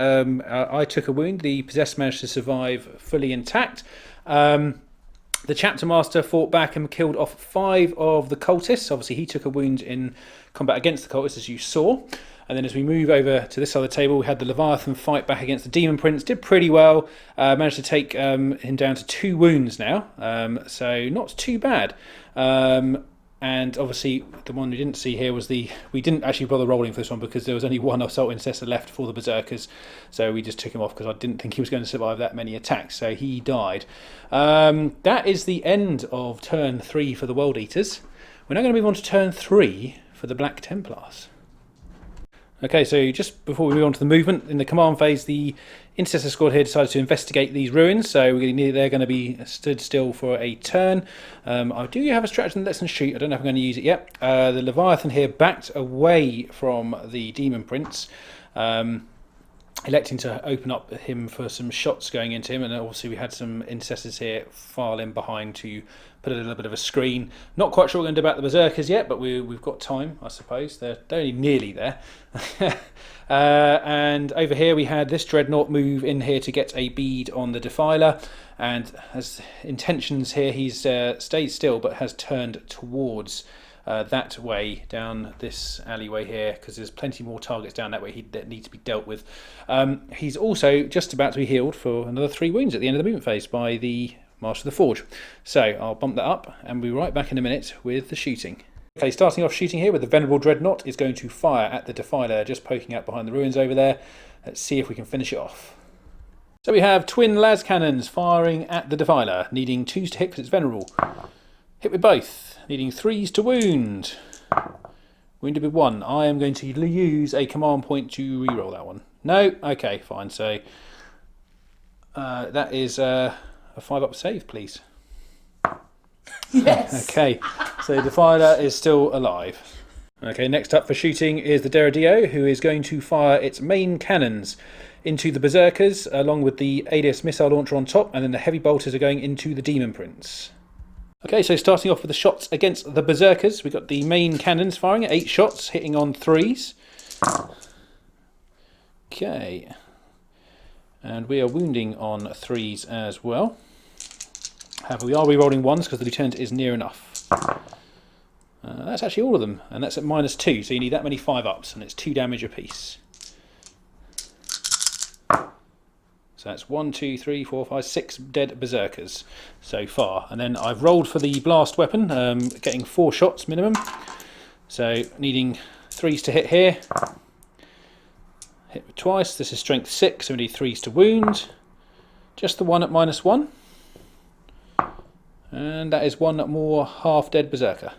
I took a wound. The possessed managed to survive fully intact. The chapter master fought back and killed off 5 of the cultists. Obviously, he took a wound in combat against the cultists, as you saw. And then as we move over to this side of the table, we had the Leviathan fight back against the Demon Prince. Did pretty well. Managed to take him down to 2 wounds now. So not too bad. And obviously the one we didn't see here was we didn't actually bother rolling for this one because there was only 1 assault intercessor left for the berserkers. So we just took him off because I didn't think he was going to survive that many attacks. So he died. That is the end of turn 3 for the World Eaters. We're now going to move on to turn 3 for the Black Templars. Okay, so just before we move on to the movement, in the command phase, the Intercessor squad here decided to investigate these ruins, so they're going to be stood still for a turn. I do have a stratagem that lets them shoot. I don't know if I'm going to use it yet. The Leviathan here backed away from the Demon Prince, electing to open up him for some shots going into him, and obviously we had some Intercessors here file in behind to put a little bit of a screen. Not quite sure what we're going to do about the Berserkers yet, but we've got time, I suppose. They're only nearly there. And over here we had this Dreadnought move in here to get a bead on the Defiler, and as intentions here, he's stayed still but has turned towards that way down this alleyway here, because there's plenty more targets down that way that need to be dealt with. He's also just about to be healed for another 3 wounds at the end of the movement phase by the Master of the Forge. So I'll bump that up and we'll be right back in a minute with the shooting. Okay, starting off shooting here with the Venerable Dreadnought is going to fire at the Defiler just poking out behind the ruins over there. Let's see if we can finish it off. So we have twin las cannons firing at the Defiler, needing 2s to hit because it's Venerable. Hit with both, needing 3s to wound. Wounded with 1. I am going to use a command point to reroll that one. No? Okay, fine. So that is a 5-up save, please. Yes. Okay, so the Defiler is still alive. Okay, next up for shooting is the Deradio, who is going to fire its main cannons into the Berserkers, along with the ADS missile launcher on top, and then the heavy bolters are going into the Demon Prince. Okay, so starting off with the shots against the Berserkers, we've got the main cannons firing at 8 shots, hitting on 3s. Okay, and we are wounding on 3s as well. However, we are re-rolling 1s because the Lieutenant is near enough. That's actually all of them, and that's at -2, so you need that many 5-ups, and it's 2 damage apiece. So that's 1, 2, 3, 4, 5, 6 dead Berserkers so far. And then I've rolled for the blast weapon, getting 4 shots minimum. So needing 3s to hit here. Hit twice. This is strength 6, so we need 3s to wound. Just the one at -1. And that is 1 more half-dead Berserker.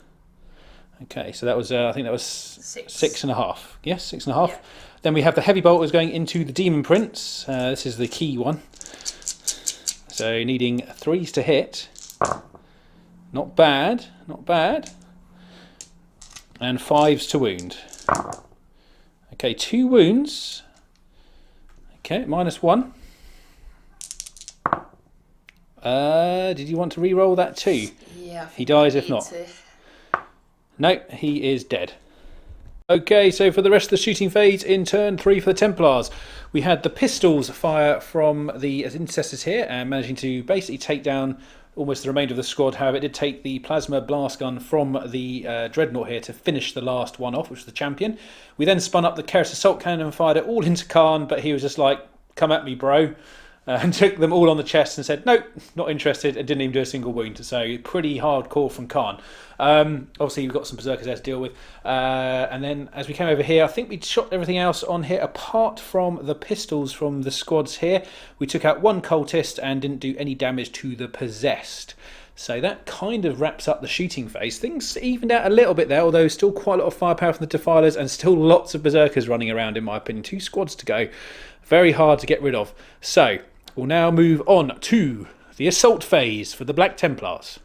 Okay, so that was, I think that was 6.5. Yes, 6.5. Yeah. Then we have the heavy bolters going into the Demon Prince. This is the key one. So needing 3s to hit. Not bad, not bad. And 5s to wound. Okay, 2 wounds. Okay, -1. Did you want to re-roll that too? Yeah. He dies if not. No, he is dead. Okay, so for the rest of the shooting phase in turn 3 for the Templars, we had the pistols fire from the Intercessors here and managing to basically take down almost the remainder of the squad. However, it did take the plasma blast gun from the Dreadnought here to finish the last one off, which was the champion. We then spun up the Keris assault cannon and fired it all into Kharn, but he was just like, come at me, bro. And took them all on the chest and said, nope, not interested, and didn't even do a single wound. So pretty hardcore from Kharn. Obviously, we've got some Berserkers there to deal with. And then as we came over here, I think we shot everything else on here apart from the pistols from the squads here. We took out 1 cultist and didn't do any damage to the possessed. So that kind of wraps up the shooting phase. Things evened out a little bit there, although still quite a lot of firepower from the Defilers and still lots of Berserkers running around, in my opinion. 2 squads to go. Very hard to get rid of. So we'll now move on to the assault phase for the Black Templars.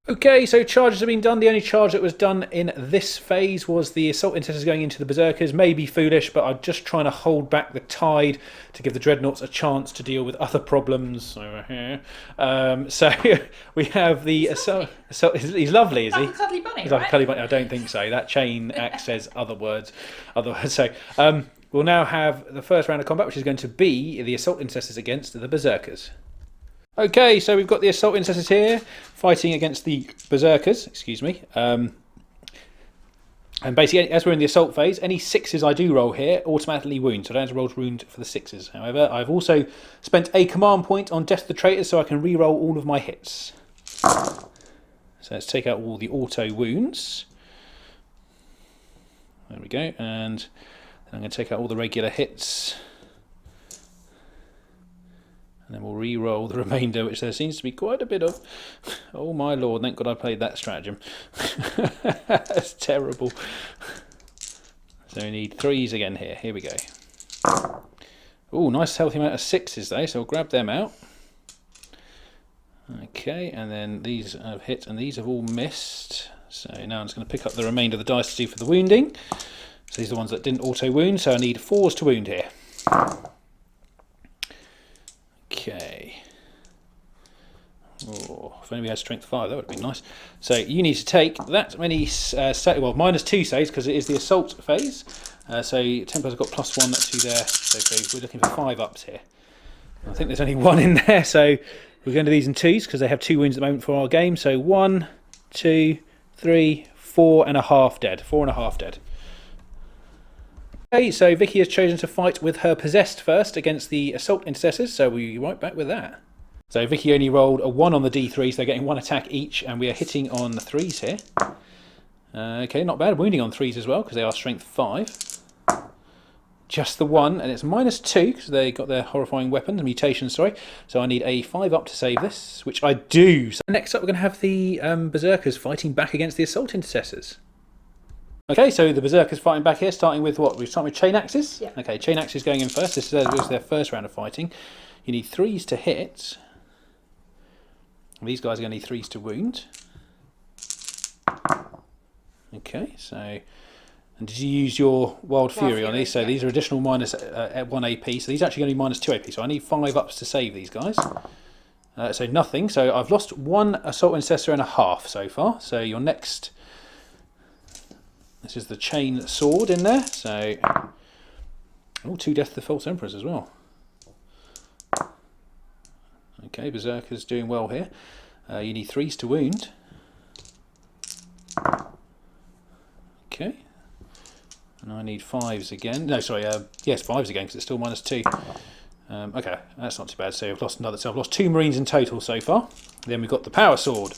Okay, so charges have been done. The only charge that was done in this phase was the assault intercessors going into the berserkers. Maybe foolish, but I'm just trying to hold back the tide to give the dreadnoughts a chance to deal with other problems over here. So we have the assault. He's lovely, is he? Like a cuddly bunny, He's like right? a cuddly bunny. I don't think so. That chain axe says other words. So we'll now have the first round of combat, which is going to be the assault intercessors against the berserkers. Okay, so we've got the assault intercessors here fighting against the berserkers, excuse me. And basically, as we're in the assault phase, any 6s I do roll here automatically wound, so I don't have to roll to wound for the 6s. However, I've also spent a command point on Death to the Traitors so I can re-roll all of my hits. So let's take out all the auto wounds. There we go, and I'm going to take out all the regular hits. And then we'll re-roll the remainder, which there seems to be quite a bit of. Oh my lord, thank God I played that stratagem. That's terrible. So we need 3s again here. Here we go. Oh, nice healthy amount of 6s though, so we'll grab them out. Okay, and then these have hit and these have all missed. So now I'm just going to pick up the remainder of the dice to do for the wounding. So these are the ones that didn't auto-wound, so I need 4s to wound here. Okay. Oh, if only we had strength 5, that would have been nice. So you need to take that many, minus 2 saves because it is the assault phase. So Templars have got +1 to their, so we're looking for 5 ups here. I think there's only 1 in there, so we're going to do these in 2s because they have 2 wounds at the moment for our game. So 1, 2, 3, 4.5 dead. 4.5 dead. Okay, so Vicky has chosen to fight with her possessed first against the assault intercessors, so we'll be right back with that. So Vicky only rolled a 1 on the D3, so they're getting 1 attack each, and we are hitting on 3s here. Okay, not bad. Wounding on 3s as well, because they are strength 5. Just the 1, and it's -2, because they got their horrifying weapons, mutations, sorry. So I need a 5 up to save this, which I do. So next up we're going to have the berserkers fighting back against the assault intercessors. Okay, so the berserkers fighting back here, starting with what? We're starting with chain axes? Yeah. Okay, chain axes going in first. This is their first round of fighting. You need 3s to hit. These guys are going to need 3s to wound. Okay, so... And did you use your Wild Fury on these? So yeah. these are additional minus 1 AP. So these are actually going to be minus 2 AP. So I need 5 ups to save these guys. So nothing. So I've lost 1 assault intercessor and a half so far. So your next... This is the chain sword in there, so... Oh, 2 Death to the False Emperors as well. Okay, Berserker's doing well here. You need 3s to wound. Okay. And I need 5s again. No, sorry, yes, 5s again, because it's still -2. Okay, that's not too bad. So I've lost another. So I've lost 2 Marines in total so far. Then we've got the Power Sword.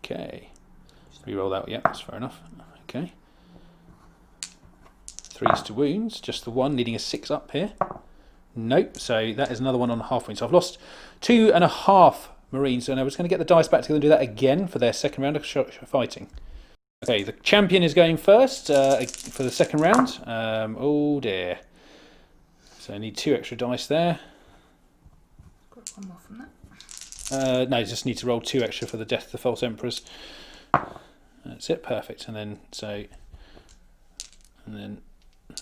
Okay. Reroll that, yeah, that's fair enough. Okay. 3s to wounds, just the 1, needing a 6 up here. Nope, so that is another 1 on the half wound. So I've lost 2.5 Marines, so now we're just going to get the dice back together and do that again for their second round of fighting. Okay, the champion is going first for the second round. Oh dear. So I need 2 extra dice there. Got 1 more from that. No, just need to roll 2 extra for the Death of the False Emperors. That's it, perfect. And then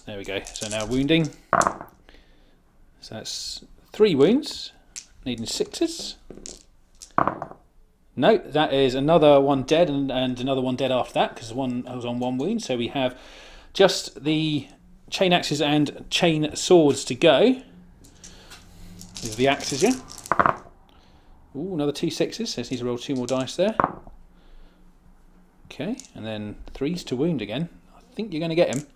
there we go. So now wounding. So that's 3 wounds, needing 6s. No, that is another 1 dead and another 1 dead after that because one I was on 1 wound. So we have just the chain axes and chain swords to go. These are the axes, yeah. Ooh, another 2 6s. So just need to roll 2 more dice there. Okay, and then 3s to wound again. I think you're going to get him.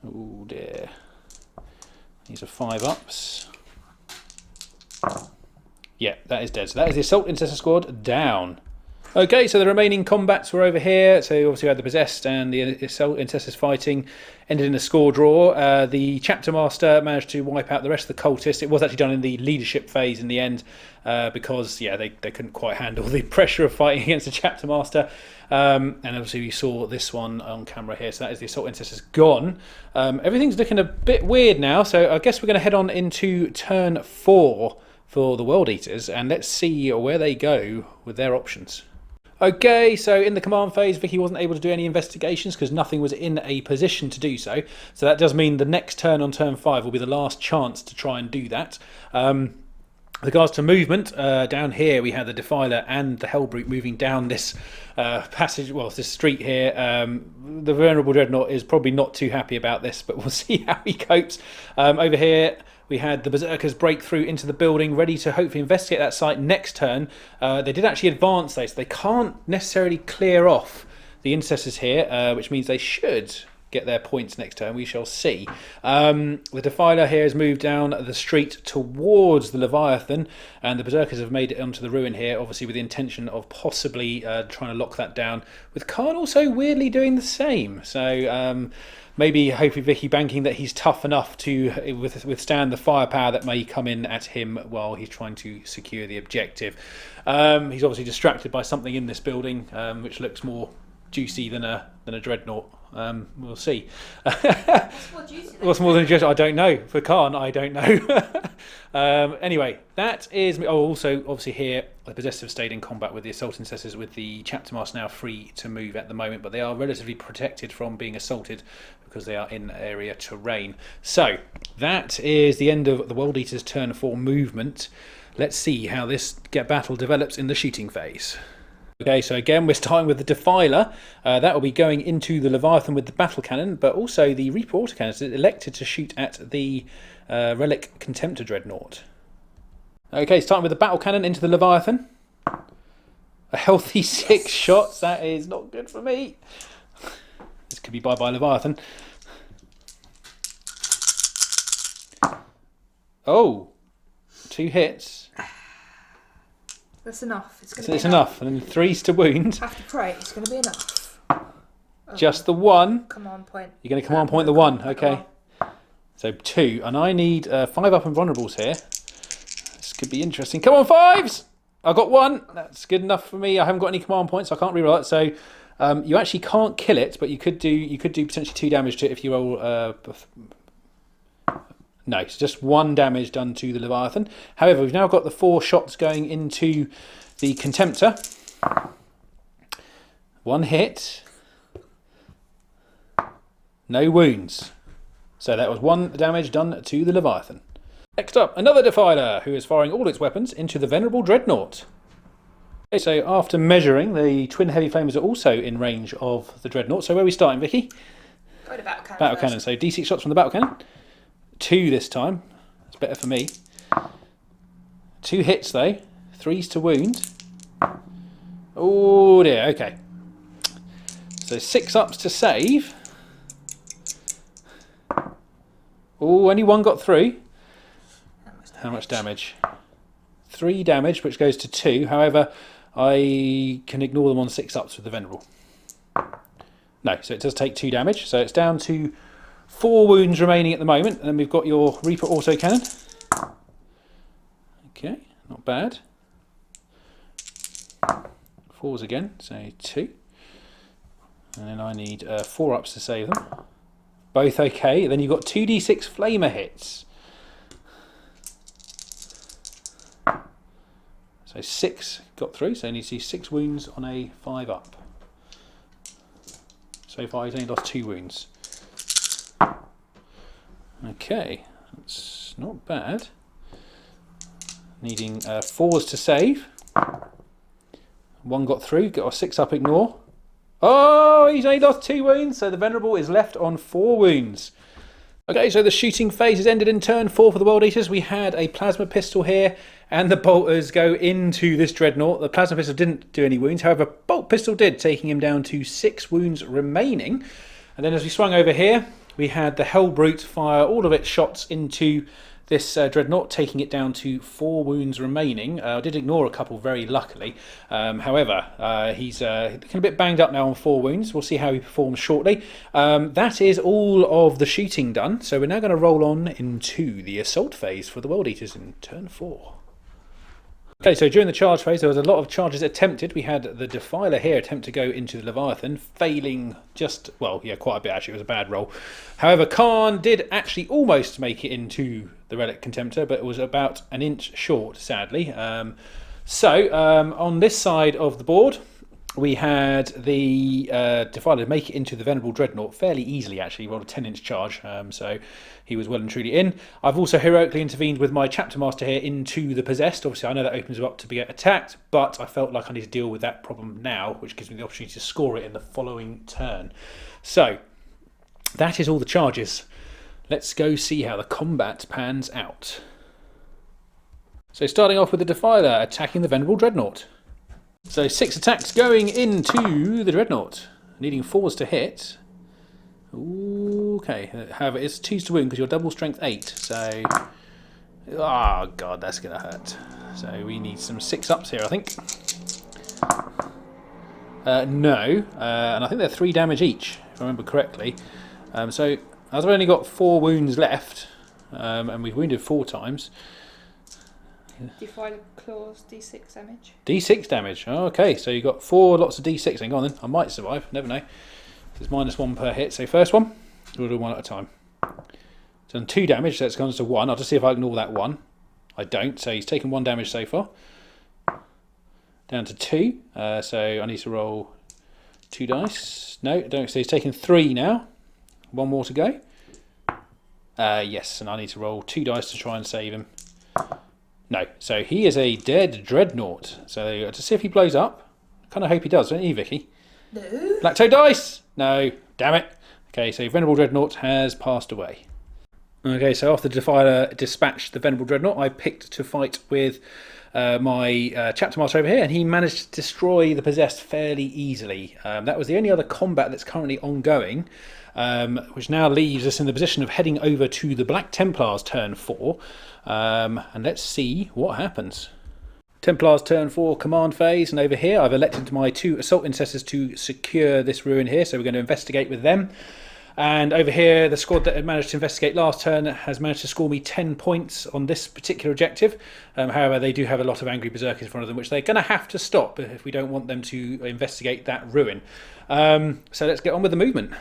Oh dear. These are 5 ups. Yeah, that is dead. So that is the Assault Intercessor squad down. Okay, so the remaining combats were over here. So obviously we had the Possessed and the Intercessors fighting, ended in a score draw. The Chapter Master managed to wipe out the rest of the Cultists. It was actually done in the leadership phase in the end because, yeah, they couldn't quite handle the pressure of fighting against the Chapter Master. And obviously we saw this one on camera here. So that is the Assault Intercessors gone. Everything's looking a bit weird now. So I guess we're going to head on into turn 4 for the World Eaters. And let's see where they go with their options. Okay, so in the command phase, Vicky wasn't able to do any investigations because nothing was in a position to do so. So that does mean the next turn on turn 5 will be the last chance to try and do that. With regards to movement, down here we had the Defiler and the Hellbrute moving down this passage, well, this street here. The Venerable Dreadnought is probably not too happy about this, but we'll see how he copes. Over here, we had the Berserkers break through into the building, ready to hopefully investigate that site next turn. They did actually advance though, so they can't necessarily clear off the Intercessors here, which means they should get their points next turn. We shall see. The Defiler here has moved down the street towards the Leviathan, and the Berserkers have made it onto the ruin here, obviously with the intention of possibly trying to lock that down, with Kharn also weirdly doing the same. So maybe hopefully Vicky banking that he's tough enough to withstand the firepower that may come in at him while he's trying to secure the objective. He's obviously distracted by something in this building, which looks more juicy than a dreadnought. We'll see. What's more than just? I don't know. For Kharn, I don't know. Anyway, that is. Oh, also obviously here the Possessed have stayed in combat with the Assault Intercessors, with the Chapter Master now free to move at the moment, but they are relatively protected from being assaulted because they are in area terrain. So that is the end of the World Eaters' turn 4 movement. Let's see how this battle develops in the shooting phase. Okay, so again we're starting with the Defiler. That will be going into the Leviathan with the battle cannon, but also the Reaper autocannon is elected to shoot at the Relic Contemptor Dreadnought. Okay, starting with the battle cannon into the Leviathan. A healthy 6 shots. That is not good for me. This could be bye-bye Leviathan. Oh, 2 hits. That's enough. It's enough. And then 3s to wound. Have to pray. It's going to be enough. Just the 1. Command point. You're going to command point the 1. Okay. So 2. And I need 5 up and vulnerables here. This could be interesting. Come on, 5s! I got 1. That's good enough for me. I haven't got any command points, so I can't reroll it. So you actually can't kill it, but you could do potentially 2 damage to it if you roll. No, it's just 1 damage done to the Leviathan. However, we've now got the 4 shots going into the Contemptor. 1 hit. No wounds. So that was 1 damage done to the Leviathan. Next up, another Defiler who is firing all its weapons into the Venerable Dreadnought. Okay, so after measuring, the twin heavy flamers are also in range of the Dreadnought. So where are we starting, Vicky? Go to battle cannon. Battle cannon. So D6 shots from the battle cannon. 2 this time. That's better for me. 2 hits though. 3s to wound. Oh dear, okay. So 6 ups to save. Oh, only 1 got through. How much damage? 3 damage, which goes to 2. However, I can ignore them on 6 ups with the Venerable. No, so it does take 2 damage. So it's down to 4 wounds remaining at the moment, and then we've got your Reaper autocannon. Okay, not bad. 4s again, so 2. And then I need 4 ups to save them. Both okay. Then you've got 2d6 flamer hits. So 6 got through, so you need to see 6 wounds on a 5 up. So far he's only lost 2 wounds. Okay, that's not bad. Needing 4s to save. 1 got through, got a 6 up ignore. Oh, he's only lost 2 wounds, so the Venerable is left on 4 wounds. Okay, so the shooting phase has ended in turn 4 for the World Eaters. We had a plasma pistol here, and the bolters go into this dreadnought. The plasma pistol didn't do any wounds, however, bolt pistol did, taking him down to 6 wounds remaining. And then as we swung over here, we had the Hellbrute fire all of its shots into This Dreadnought, taking it down to 4 wounds remaining. I did ignore a couple very luckily. However, he's looking a bit banged up now on 4 wounds. We'll see how he performs shortly. That is all of the shooting done. So we're now going to roll on into the assault phase for the World Eaters in turn 4. Okay, so during the charge phase, there was a lot of charges attempted. We had the Defiler here attempt to go into the Leviathan, failing quite a bit actually. It was a bad roll. However, Kharn did actually almost make it into the Relic Contemptor, but it was about an inch short, sadly. On this side of the board, we had the Defiler make it into the Venerable Dreadnought fairly easily, actually. He rolled a 10-inch charge, so he was well and truly in. I've also heroically intervened with my Chapter Master here into the Possessed. Obviously, I know that opens you up to be attacked, but I felt like I need to deal with that problem now, which gives me the opportunity to score it in the following turn. So, that is all the charges. Let's go see how the combat pans out. So, starting off with the Defiler attacking the Venerable Dreadnought. So 6 attacks going into the Dreadnought, needing 4s to hit. Okay, however, it's 2s to wound because you're double strength 8. So, oh god, that's going to hurt. So we need some 6-ups here, I think. No, and I think they're 3 damage each, if I remember correctly. So as I've only got 4 wounds left, and we've wounded 4 times. Defiler claws, d6 damage. D6 damage. Oh, okay, so you've got 4 lots of D6. Hang on then. I might survive. Never know. So it's -1 per hit. So first one, we'll do 1 at a time. So done 2 damage, so it's gone to 1. I'll just see if I ignore that 1. I don't. So he's taken 1 damage so far. Down to 2. So I need to roll 2 dice. No, don't. So he's taken 3 now. 1 more to go. Yes, and I need to roll 2 dice to try and save him. No, so he is a dead Dreadnought. So to see if he blows up. I kind of hope he does, don't you, Vicky? No. Black toe dice! No, damn it. Okay, so Venerable Dreadnought has passed away. Okay, so after the Defiler dispatched the Venerable Dreadnought, I picked to fight with my Chapter Master over here, and he managed to destroy the Possessed fairly easily. That was the only other combat that's currently ongoing, which now leaves us in the position of heading over to the Black Templars turn 4. And let's see what happens. Templars turn 4 command phase, and over here I've elected my 2 Assault Incestors to secure this ruin here, so we're going to investigate with them. And over here, the squad that had managed to investigate last turn has managed to score me 10 points on this particular objective. However, they do have a lot of angry berserkers in front of them, which they're going to have to stop if we don't want them to investigate that ruin. So let's get on with the movement.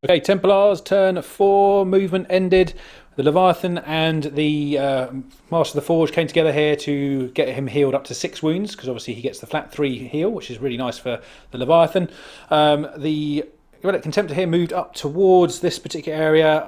Okay, Templars turn 4, movement ended. The Leviathan and the Master of the Forge came together here to get him healed up to 6 wounds, because obviously he gets the flat 3 heal, which is really nice for the Leviathan. The Relic Contemptor here moved up towards this particular area.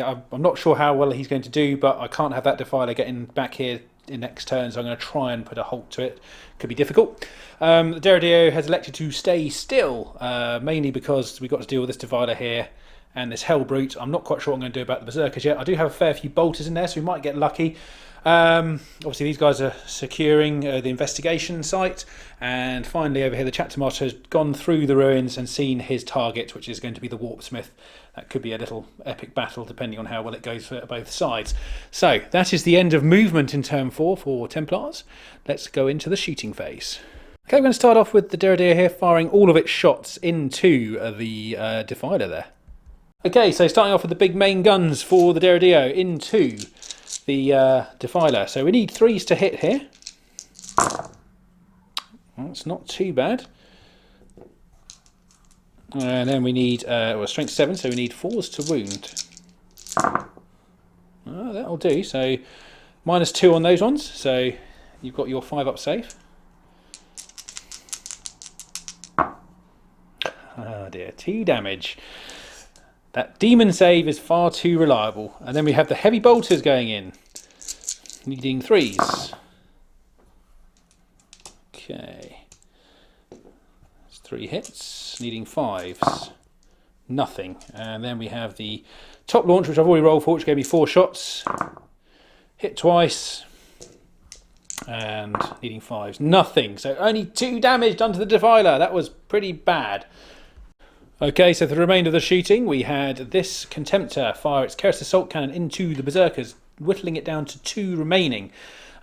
I'm not sure how well he's going to do, but I can't have that Defiler getting back here in next turn, so I'm going to try and put a halt to it. Could be difficult. The Derridio has elected to stay still, mainly because we've got to deal with this Defiler here and this Hell Brute. I'm not quite sure what I'm going to do about the Berserkers yet. I do have a fair few bolters in there, so we might get lucky. Obviously these guys are securing the investigation site, and finally over here the Chapter Master has gone through the ruins and seen his target, which is going to be the Warpsmith. That could be a little epic battle depending on how well it goes for both sides. So that is the end of movement in turn 4 for Templars. Let's go into the shooting phase. Okay, we're going to start off with the Derridio here firing all of its shots into the Defiler there. Okay, so starting off with the big main guns for the Derridio into the Defiler. So we need 3s to hit here. That's not too bad. And then we need strength 7, so we need 4s to wound. That'll do. So -2 on those ones. So you've got your 5-up save. Oh dear, 2 damage. That demon save is far too reliable. And then we have the heavy bolters going in, needing 3s. Okay. That's 3 hits, needing 5s. Nothing. And then we have the top launch, which I've already rolled for, which gave me 4 shots. Hit twice. And needing 5s. Nothing. So only 2 damage done to the Defiler. That was pretty bad. Okay, so for the remainder of the shooting, we had this Contemptor fire its Keris Assault Cannon into the Berserkers. whittling it down to 2 remaining.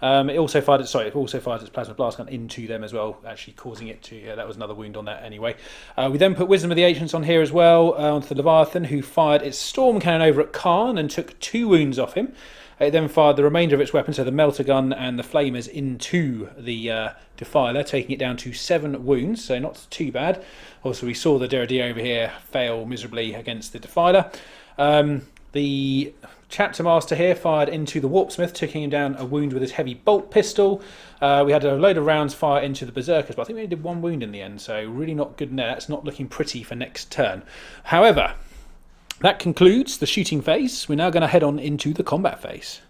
It also fired its plasma blast gun into them as well, actually causing it to. That was another wound on that anyway. We then put Wisdom of the Ancients on here as well, onto the Leviathan, who fired its storm cannon over at Kharn and took 2 wounds off him. It then fired the remainder of its weapons, so the melter gun and the flamers, into the Defiler, taking it down to 7 wounds, so not too bad. Also, we saw the Derridia over here fail miserably against the Defiler. The Chapter Master here fired into the Warpsmith, taking him down a wound with his heavy bolt pistol. We had a load of rounds fire into the Berserkers, but I think we only did 1 wound in the end, so really not good in there. That's not looking pretty for next turn. However, that concludes the shooting phase. We're now going to head on into the combat phase.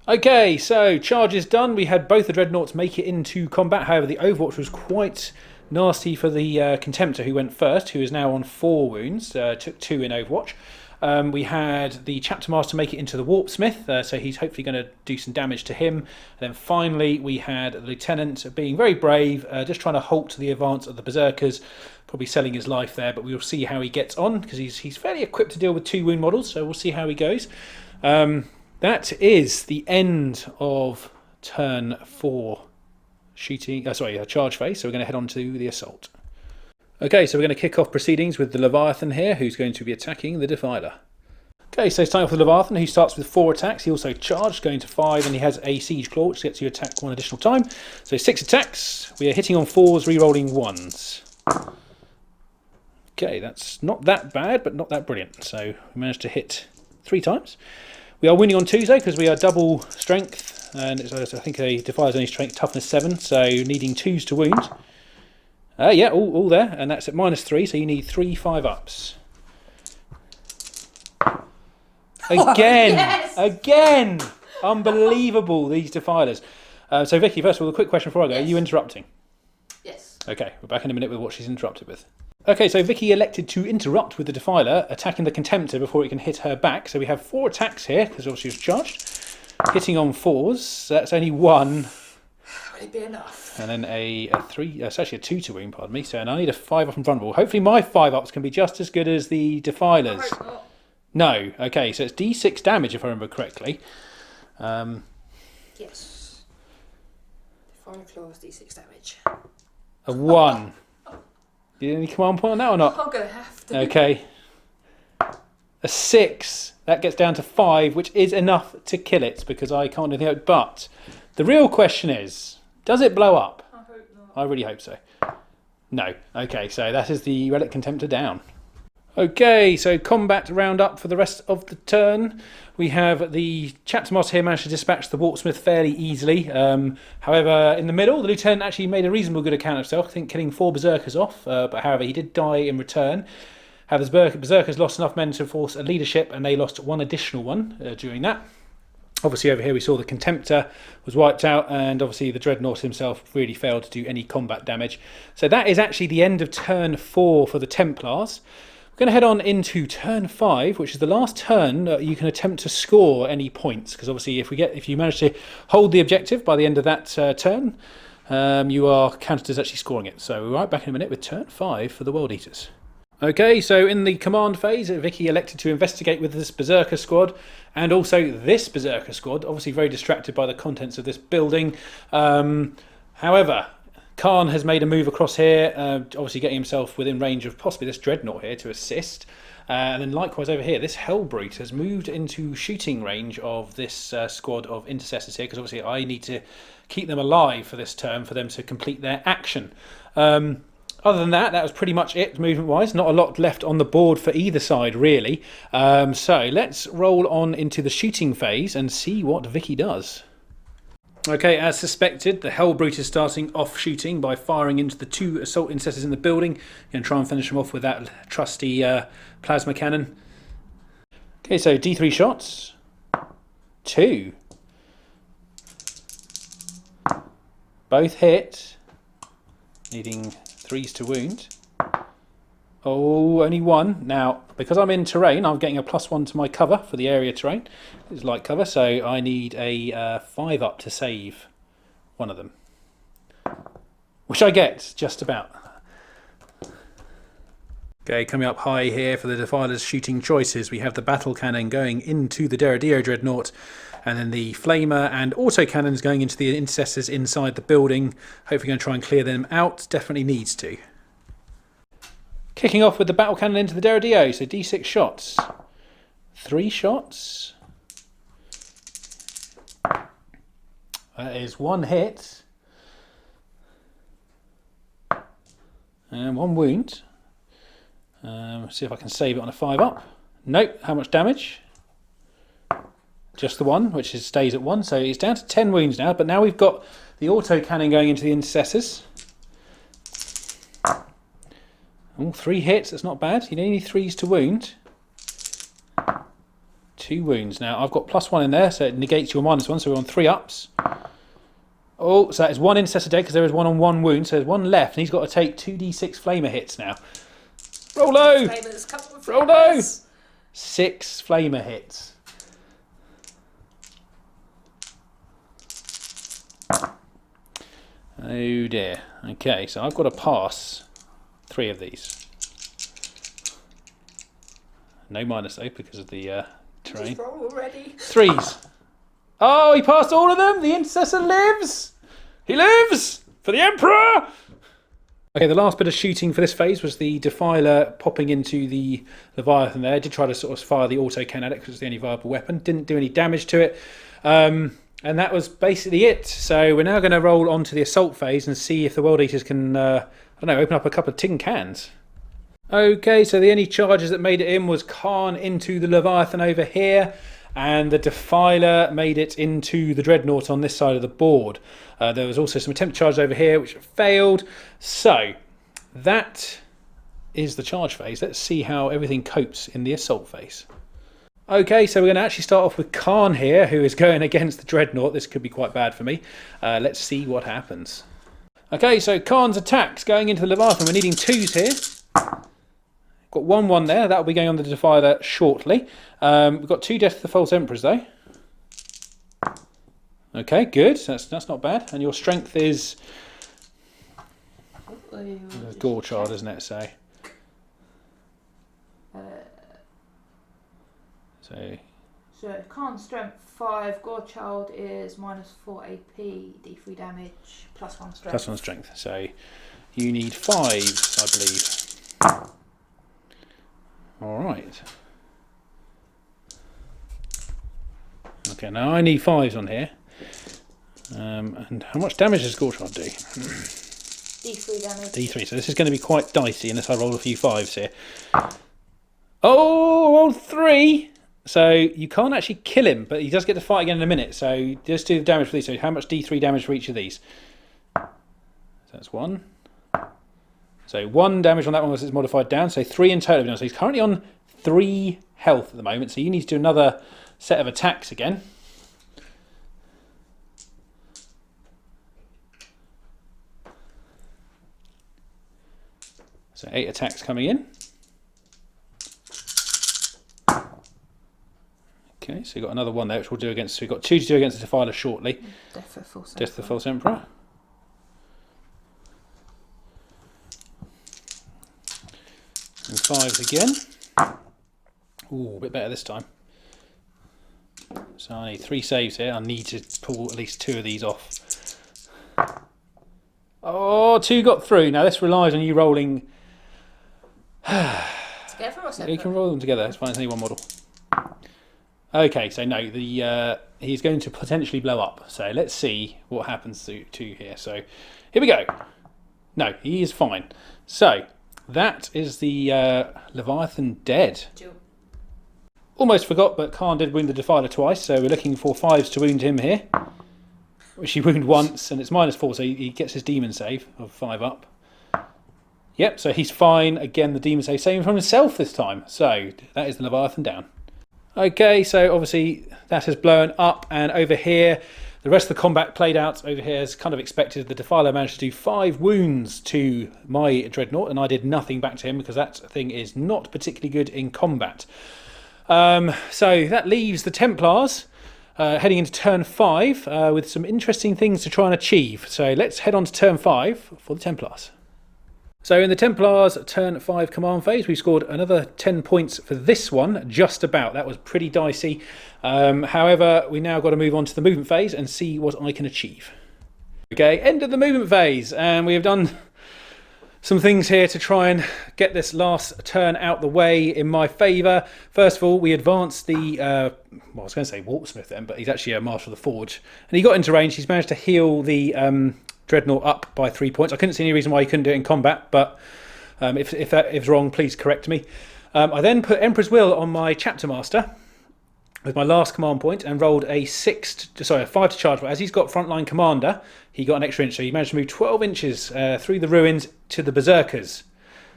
Okay, so charge is done. We had both the Dreadnoughts make it into combat. However, the Overwatch was quite nasty for the Contemptor, who went first, who is now on 4 wounds, took 2 in Overwatch. We had the Chapter Master make it into the Warpsmith, so he's hopefully going to do some damage to him. And then finally we had the Lieutenant being very brave, just trying to halt the advance of the Berserkers, probably selling his life there, but we'll see how he gets on, because he's fairly equipped to deal with 2 wound models, so we'll see how he goes. That is the end of turn 4 charge phase, so we're going to head on to the assault. Okay, so we're going to kick off proceedings with the Leviathan here, who's going to be attacking the Defiler. Okay, so starting off with the Leviathan, who starts with 4 attacks. He also charged, going to 5, and he has a Siege Claw, which gets you attack 1 additional time. So 6 attacks. We are hitting on 4s, re-rolling 1s. Okay, that's not that bad, but not that brilliant. So we managed to hit 3 times. We are winning on 2s, though, because we are double strength, and I think a Defier's only strength toughness 7, so needing 2s to wound. Yeah, all there, and that's at -3, so you need 3 5-ups. Again! Yes! Again! Unbelievable, these Defilers. So Vicky, first of all, a quick question before I go. Yes. Are you interrupting? Yes. Okay, we're back in a minute with what she's interrupted with. Okay, so Vicky elected to interrupt with the Defiler, attacking the Contemptor before it can hit her back. So we have 4 attacks here, because obviously she was charged. Hitting on 4s, so that's only 1. Will it be enough? And then a 3, it's actually a 2 to wound, pardon me. So and I need a 5 up in front of all. Hopefully my 5-ups can be just as good as the Defilers. I hope not. No, okay, so it's D6 damage if I remember correctly. Yes. Fire claws, D6 damage. A 1. Do you need any command point on that or not? I'm going to have to. Okay. A 6. That gets down to 5, which is enough to kill it because I can't do anything else. But the real question is, does it blow up? I hope not. I really hope so. No. Okay, so that is the Relic Contemptor down. Okay, so combat round up for the rest of the turn. We have the Chapter Master here managed to dispatch the Warpsmith fairly easily. However, in the middle, the Lieutenant actually made a reasonable good account of himself, I think killing 4 Berserkers off, but however, he did die in return. However, the Berserkers lost enough men to force a leadership, and they lost 1 additional one during that. Obviously over here we saw the Contemptor was wiped out, and obviously the Dreadnought himself really failed to do any combat damage. So that is actually the end of turn 4 for the Templars. We're going to head on into turn 5, which is the last turn you can attempt to score any points, because obviously if you manage to hold the objective by the end of that turn, you are counted as actually scoring it. So we're right back in a minute with turn 5 for the World Eaters. Okay, so in the command phase, Vicky elected to investigate with this Berserker squad and also this Berserker squad, obviously very distracted by the contents of this building. However, Kharn has made a move across here, obviously getting himself within range of possibly this Dreadnought here to assist. And then likewise over here, this Hellbrute has moved into shooting range of this squad of intercessors here, because obviously I need to keep them alive for this turn for them to complete their action. Other than that, that was pretty much it movement-wise. Not a lot left on the board for either side, really. So let's roll on into the shooting phase and see what Vicky does. Okay, as suspected, the Hellbrute is starting off shooting by firing into the 2 assault intercessors in the building. Going to try and finish them off with that trusty plasma cannon. Okay, so D3 shots. 2. Both hit. Needing 3s to wound. Oh, only 1. Now, because I'm in terrain, I'm getting a +1 to my cover for the area terrain. It's light cover, so I need a 5-up to save one of them. Which I get, just about. Okay, coming up high here for the Defiler's shooting choices, we have the battle cannon going into the Venerable Dreadnought, and then the flamer and auto cannons going into the intercessors inside the building. Hopefully going to try and clear them out. Definitely needs to. Kicking off with the battle cannon into the Venerable, so D6 shots. 3 shots. That is 1 hit. And 1 wound. See if I can save it on a 5-up. Nope. How much damage? Just the 1, which stays at 1. So it's down to 10 wounds now. But now we've got the auto cannon going into the intercessors. Oh, 3 hits. That's not bad. You only need 3s to wound. 2 wounds. Now I've got +1 in there, so it negates your -1. So we're on 3 ups. Oh, so that is 1 intercessor dead because there is 1 on 1 wound. So there's 1 left, and he's got to take 2d6 flamer hits now. Roll low! Roll low! 6 flamer hits. Oh dear. Okay, so I've got to pass 3 of these. No minus though because of the terrain. Roll already. 3s. Oh, he passed all of them. The intercessor lives. He lives for the Emperor. Okay, the last bit of shooting for this phase was the Defiler popping into the Leviathan there. I did try to sort of fire the auto cannon at it because it's the only viable weapon. Didn't do any damage to it. And that was basically it. So we're now going to roll on to the assault phase and see if the World Eaters can, I don't know, open up a couple of tin cans. Okay, so the only charges that made it in was Kharn into the Leviathan over here, and the Defiler made it into the Dreadnought on this side of the board. There was also some attempt charges over here, which failed. So that is the charge phase. Let's see how everything copes in the assault phase. Okay, so we're going to actually start off with Kharn here, who is going against the Dreadnought. This could be quite bad for me. Let's see what happens. Okay, so Kharn's attacks going into the Leviathan. We're needing 2s here. Got 1-1 there. That'll be going on the Defiler shortly. We've got 2 Death to the False Emperors though. Okay, good. That's not bad. And your strength is Gore Child, isn't it? So Kharn's strength 5. Gore Child is -4 AP, D3 damage, +1 strength. +1 strength. So you need 5s, I believe. All right. Okay, now I need 5s on here. And how much damage does Gorchard do? D3 damage. D3, so this is going to be quite dicey unless I roll a few 5s here. Oh, I rolled 3! So you can't actually kill him, but he does get to fight again in a minute. So just do the damage for these. So how much D3 damage for each of these? So that's 1. So 1 damage on that one was it's modified down. So 3 in total. So he's currently on 3 health at the moment. So you need to do another set of attacks again. So 8 attacks coming in. Okay, so you've got another one there which we'll do against. So we've got 2 to do against the Defiler shortly. Death to the False Death to the False Emperor. And 5s again. Ooh, a bit better this time. So I need 3 saves here. I need to pull at least 2 of these off. Oh, 2 got through. Now this relies on you rolling. Together or separate? You can roll them together. It's fine. It's only 1 model. Okay, so no, he's going to potentially blow up. So let's see what happens to here. So here we go. No, he is fine. So that is the Leviathan dead. Almost forgot, but Kharn did wound the Defiler twice, so we're looking for 5s to wound him here. Which he wound once, and it's -4, so he gets his demon save of 5 up. Yep, so he's fine. Again, the demon save saving from himself this time. So that is the Leviathan down. Okay, so obviously that has blown up, and over here, the rest of the combat played out over here as kind of expected. The Defiler managed to do 5 wounds to my Dreadnought, and I did nothing back to him because that thing is not particularly good in combat. So that leaves the Templars heading into turn 5 with some interesting things to try and achieve. So let's head on to turn 5 for the Templars. So in the Templars turn 5 command phase, we scored another 10 points for this one, just about. That was pretty dicey. However, we now got to move on to the movement phase and see what I can achieve. Okay, end of the movement phase, and we have done some things here to try and get this last turn out the way in my favour. First of all, we advanced the, well, I was going to say Warpsmith then, but he's actually a Master of the Forge. And he got into range. He's managed to heal the Dreadnought up by 3 points. I couldn't see any reason why he couldn't do it in combat, but if that is wrong, please correct me. I then put Emperor's Will on my Chapter Master with my last command point and rolled a 5 to charge. But as he's got frontline commander, he got an extra inch, so he managed to move 12 inches through the ruins to the Berserkers.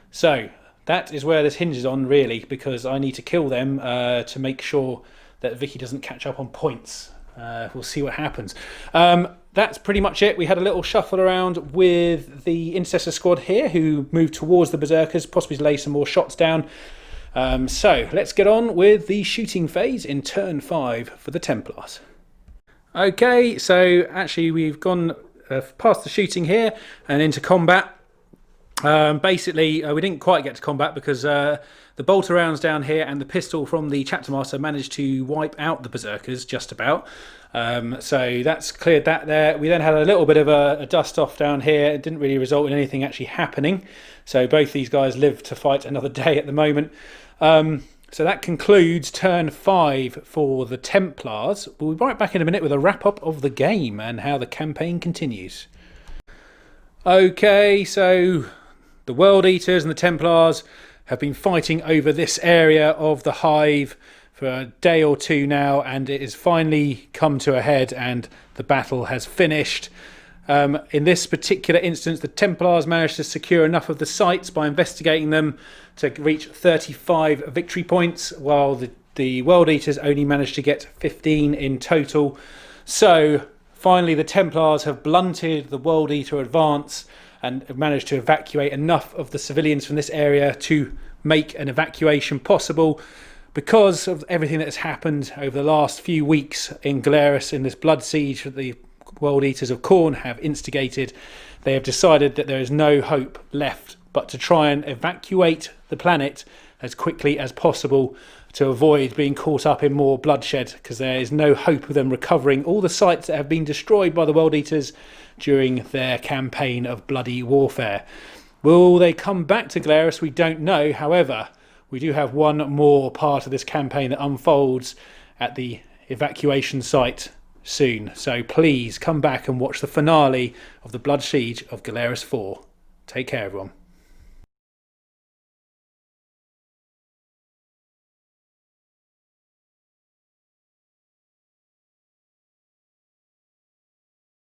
So that is where this hinges on, really, because I need to kill them to make sure that Vicky doesn't catch up on points. We'll see what happens. That's pretty much it. We had a little shuffle around with the Intercessor squad here, who moved towards the Berserkers, possibly to lay some more shots down. So let's get on with the shooting phase in turn 5 for the Templars. Okay, so actually we've gone past the shooting here and into combat. Basically, we didn't quite get to combat because the bolter rounds down here and the pistol from the Chapter Master managed to wipe out the Berserkers just about. So that's cleared that there. We then had a little bit of a dust off down here. It didn't really result in anything actually happening. So both these guys live to fight another day at the moment. So that concludes turn 5 for the Templars. We'll be right back in a minute with a wrap up of the game and how the campaign continues. Okay, so the World Eaters and the Templars have been fighting over this area of the Hive for a day or two now, and it has finally come to a head and the battle has finished. In this particular instance, the Templars managed to secure enough of the sites by investigating them to reach 35 victory points, while the World Eaters only managed to get 15 in total. So finally the Templars have blunted the World Eater advance and have managed to evacuate enough of the civilians from this area to make an evacuation possible. Because of everything that has happened over the last few weeks in Galerias, in this blood siege that the World Eaters of Kharn have instigated, they have decided that there is no hope left but to try and evacuate the planet as quickly as possible to avoid being caught up in more bloodshed, because there is no hope of them recovering all the sites that have been destroyed by the World Eaters during their campaign of bloody warfare. Will they come back to Galerias? We don't know. However, we do have one more part of this campaign that unfolds at the evacuation site soon. So please come back and watch the finale of the Blood Siege of Galerias 4. Take care, everyone.